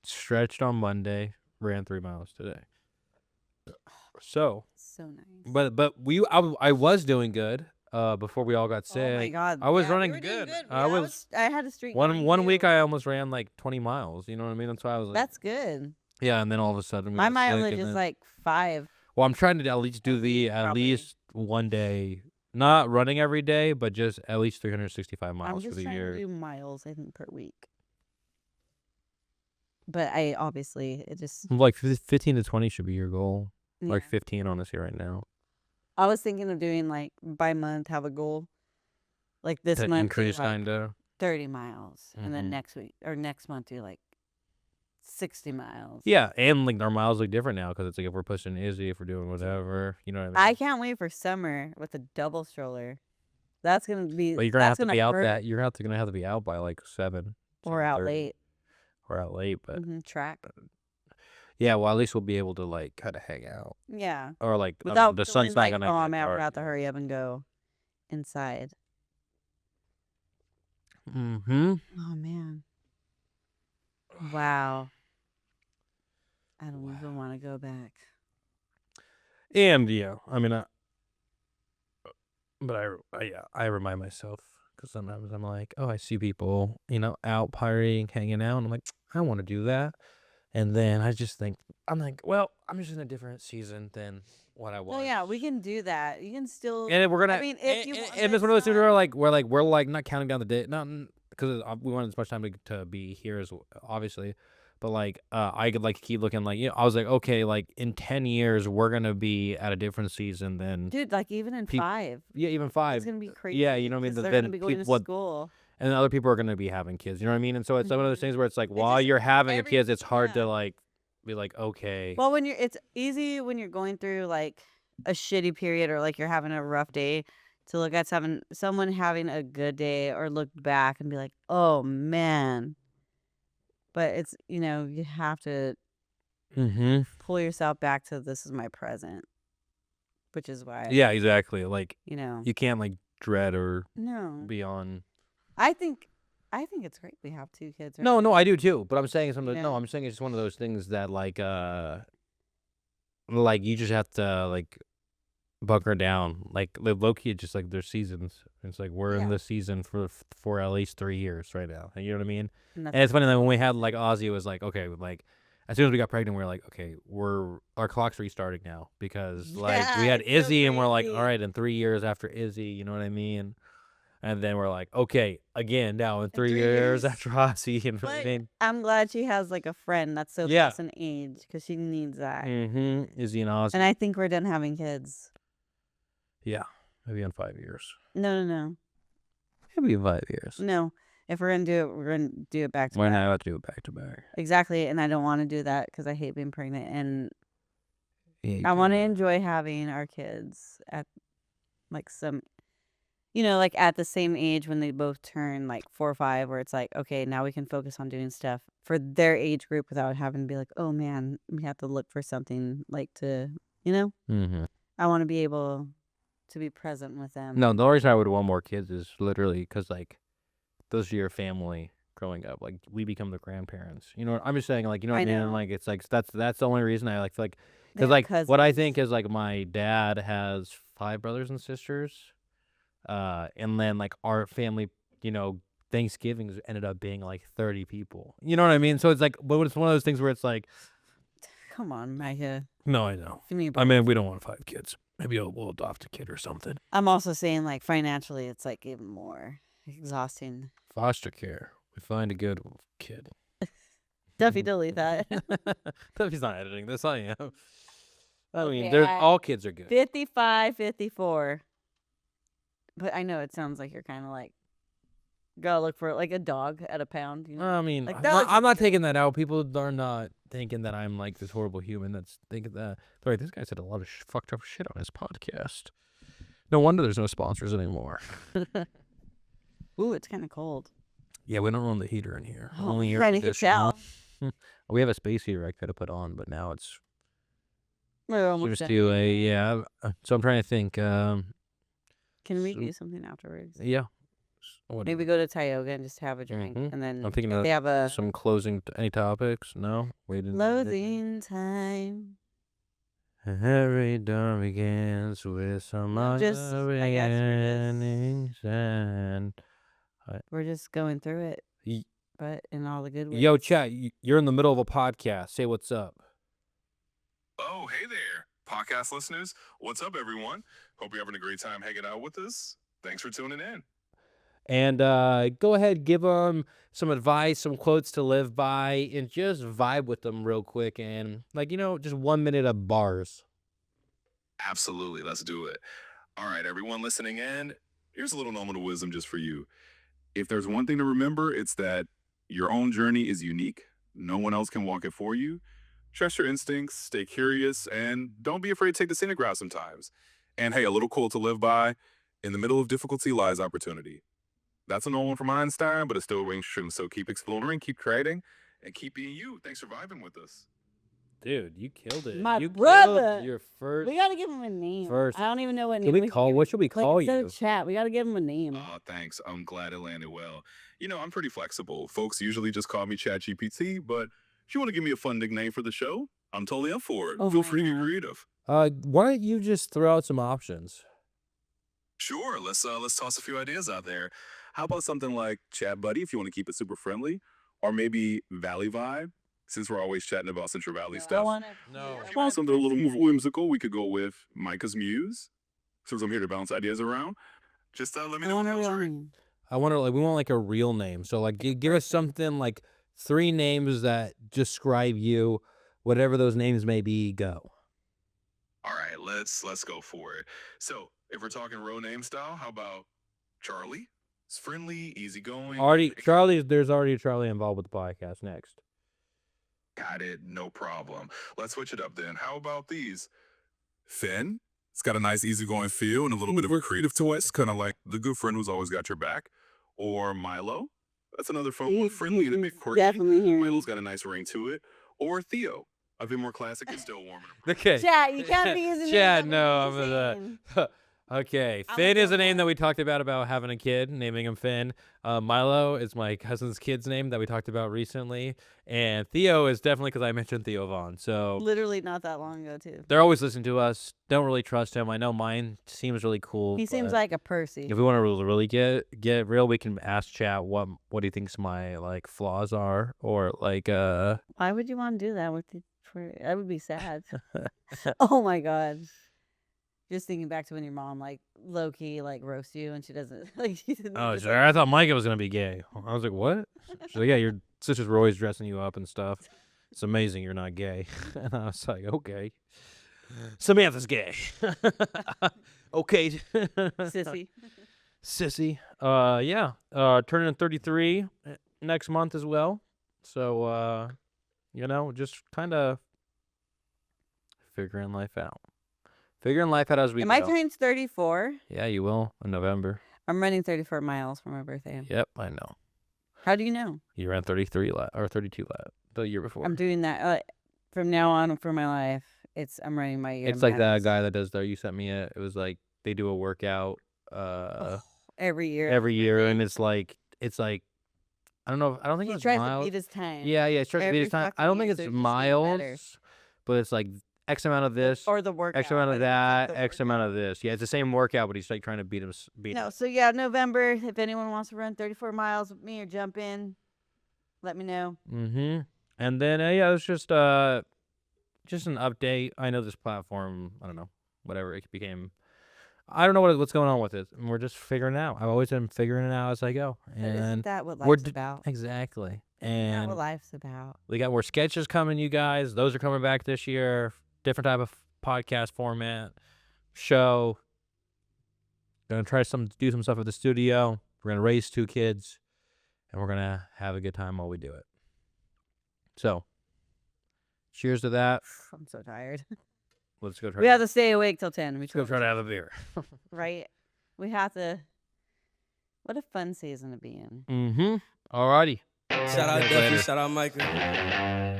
stretched on Monday, ran 3 miles today. So, So nice. but I was doing good. before we all got sick. Oh my God. I was yeah, we running were doing good. good. I Yeah, was I had a streak. one going, week too. I almost ran like 20 miles. You know what I mean? That's why I was like, That's good. yeah. And then all of a sudden we My got sick, mileage and is then, like 5. well, I'm trying to at least do at probably. least one day, not running every day, but just at least 365 I'm miles for just the trying year. to do miles, I think, per week. But I obviously it just Like 15 to 20 should be your goal. Like yeah. 15 honestly right now. I was thinking of doing like by month, have a goal. Like this To month, do, increase like, kind of. 30 miles, and then Mhm. next week or next month do like 60 miles. Yeah, and like our miles look different now because it's like if we're pushing Izzy, if we're doing whatever, you know what I mean. I can't wait for summer with a double stroller. That's gonna be. But you're gonna have that's to be out hurt, that you're gonna have to be out by like 7 or out 7:30, late. or out late. But Track. yeah, well at least we'll be able to like kind of hang out, Yeah. or like Without the sun's feeling not like, gonna. oh get man, we're dark. gonna have to hurry up and go inside. Mm-hmm. Oh man. Wow. I don't even want to go back. And yeah, I mean, but I remind myself because sometimes I'm like, oh, I see people, out partying, hanging out, and I'm like, I want to do that. And then I just think, I'm like, well, I'm just in a different season than what I was. Well, yeah, we can do that. You can still. And we're gonna. I mean, if you. and it's one of those things where we're like not counting down the day, not because we want as much time to be here as obviously, but like I could like keep looking like I was like, okay, like in 10 years we're gonna be at a different season than Dude, like even in 5. yeah, even 5. It's gonna be crazy. Yeah, you know what I mean. 'cause they're Then gonna be going to people, school. and then other people are gonna be having kids. You know what I mean? And so it's one of those things where it's like while just you're having every- kids, it's hard yeah. to like be like, okay. Well, it's easy when you're going through like a shitty period or like you're having a rough day to look at someone having a good day or look back and be like, oh man. But it's you have to Mm-hmm. pull yourself back to this is my present, which is why Yeah, exactly. Like you you can't like dread or no. be on. I think it's great we have 2 kids. Right? No, I do too. But I'm saying something. Yeah. No, I'm saying it's just one of those things that like you just have to like bunker down. Like low-key, it's just like there's seasons. It's like we're in Yeah. the season for at least 3 years right now. You know what I mean? And And it's funny that when we had like Ozzy, it was like okay, like as soon as we got pregnant, we were like okay, our clock's restarting now because like we Yeah, had it's so Izzy and we're like crazy. all right, in 3 years after Izzy, you know what I mean? And then we're like, okay, again, now in 3 3 years years. after Ozzy, you know what I But mean? I'm glad she has like a friend that's so Yeah. close in age because she needs that. Mm-hmm. Izzy and Ozzy. And I think we're done having kids. Yeah, maybe in 5 years. No. Maybe in 5 years. No. If we're gonna do it, we're gonna do it back to We're back. gonna have to do it back to back. Exactly, and I don't want to do that because I hate being pregnant, and Yeah, I want to enjoy having our kids at like some, like at the same age when they both turn like 4 or 5, where it's like, okay, now we can focus on doing stuff for their age group without having to be like, oh man, we have to look for something like to, Mm-hmm. I want to be able to be present with them. No, the only reason I would want more kids is literally because like those are your family growing up. Like we become the grandparents. You know, I'm just saying like what I I mean. know. Like it's like that's the only reason I feel like They're because like what I cousins. think is like my dad has 5 brothers and sisters, and then like our family, Thanksgivings ended up being like 30 people. You know what I mean? So it's like, but it's one of those things where it's like, Come on, Micah. no, I know. Give me a I break. mean, we don't want 5 kids. Maybe we'll adopt a kid or something. I'm also saying like financially, it's like even more exhausting. Foster care. We find a good kid. Duffy, delete that. Duffy's not editing this. I am. I mean, Okay, all kids are good. 55, 54. But I know it sounds like you're kind of like, gotta look for like a dog at a pound. I mean, Like, I'm not taking that out. People are not thinking that I'm like this horrible human that's thinking that. Sorry, this guy said a lot of fucked up shit on his podcast. No wonder there's no sponsors anymore. Ooh, it's kind of cold. Yeah, we don't run the heater in here. Oh, Only air I can conditioner. tell. We have a space heater I could have put on, but now it's We're almost just done. do a yeah. So I'm trying to think. Can we so- do something afterwards? Yeah. What- Maybe go to Tioga and just have a drink, Mhm. and then I'm thinking if of they have a some closing any topics. No, we didn't. closing time. Every dawn begins with some Just, I guess beginnings and we're just going through it, Y- but in all the good ways. Yo, chat, you're in the middle of a podcast. Say what's up. Oh, hey there, podcast listeners. What's up, everyone? Hope you're having a great time hanging out with us. Thanks for tuning in. And go ahead, give them some advice, some quotes to live by, and just vibe with them real quick. And, just 1 minute of bars. Absolutely. Let's do it. All right, everyone listening in, here's a little moment of wisdom just for you. If there's one thing to remember, it's that your own journey is unique. No one else can walk it for you. Trust your instincts, stay curious, and don't be afraid to take the scenic route sometimes. And hey, a little quote to live by: in the middle of difficulty lies opportunity. That's an old one from Einstein, but it still rings true. So keep exploring, keep creating, and keep being you. Thanks for vibing with us. Dude, you killed it. My you brother. Killed your first. We gotta give him a name. First. I don't even know what name. What should we call instead you? of chat, we gotta give him a name. Oh, thanks. I'm glad it landed well. I'm pretty flexible. Folks usually just call me ChatGPT, but if you want to give me a fun nickname for the show, I'm totally up for it. Oh Feel my free to get God. creative. Why don't you just throw out some options? Sure, let's toss a few ideas out there. How about something like Chat Buddy if you want to keep it super friendly, or maybe Valley Vibe since we're always chatting about Central Valley I stuff. No. If you want something a little more whimsical, we could go with Micah's Muse. Since I'm here to bounce ideas around, just let me I know. want a what feels real right. name. We want a real name. So give us something like 3 names that describe you, whatever those names may be. Go. All right, let's go for it. So if we're talking real name style, how about Charlie? It's friendly, easygoing. There's already a Charlie involved with the podcast. Next. Got it, no problem. Let's switch it up then. How about these? Finn. It's got a nice easygoing feel and a little bit of a creative twist, kind of like the good friend who's always got your back. Or Milo. That's another fun one, friendly and a bit quirky. Definitely hearing. Milo's got a nice ring to it. Or Theo. A bit more classic and still warm. Okay. Chat, you can't be using Chad, names no, that we're I'm using. Okay, I'm Finn a is a good name one. that we talked about having a kid, naming him Finn. Milo is my cousin's kid's name that we talked about recently, and Theo is definitely because I mentioned Theo Vaughn. So Literally not that long ago too. they're always listening to us. Don't really trust him. I know mine seems really cool. He seems but like a Percy. if we want to really get real, we can ask chat what he thinks my flaws are, or Why would you want to do that with the? That would be sad. Oh my god. Just thinking back to when your mom low key roasts you and she doesn't she didn't Oh, just, sorry. I thought Micah was gonna be gay. I was like, what? She's like, yeah, your sisters were always dressing you up and stuff. It's amazing you're not gay. And I was like, okay. Samantha's gay. Okay. sissy. Sissy. Yeah. Turning 33 next month as well. So, just kind of figuring life out. Figuring life out as we Am go. I turning 34? Yeah, you will in November. I'm running 34 miles for my birthday. Yep, I know. How do you know? You ran 33 or 32 the year before. I'm doing that from now on for my life. I'm running my year. It's like that guy that does you sent me it. It was like they do a workout every year. and it's like I don't know. I don't think He it's tries miles. to beat his time. Yeah, he tries to beat his time. I don't think it's miles, but it's like X amount of this, Or the workout. X amount I of think it's that, the X workout. amount of this. Yeah, it's the same workout, but he's trying to beat him. No, so yeah, November. If anyone wants to run 34 miles with me or jump in, let me know. Mm-hmm. And then it's just an update. I know this platform. I don't know, whatever it became. I don't know what's going on with it. And we're just figuring it out. I've always been figuring it out as I go. Isn't And that what we're life's about? exactly. Isn't that And what life's about? we got more sketches coming, you guys. Those are coming back this year. Different type of podcast format, show. Gonna try do some stuff at the studio. We're gonna raise 2 kids, and we're gonna have a good time while we do it. So, cheers to that. I'm so tired. Let's go try. We have to stay awake till 10. Let's go try to have a beer. Right? We have to. What a fun season to be in. Mm-hmm. Alrighty. Shout out Later. Duffy, shout out Micah.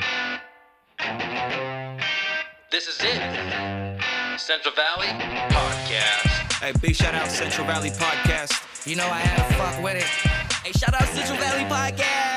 This is it. Central Valley Podcast. Hey, big shout out Central Valley Podcast. You know I had to fuck with it. Hey, shout out Central Valley Podcast.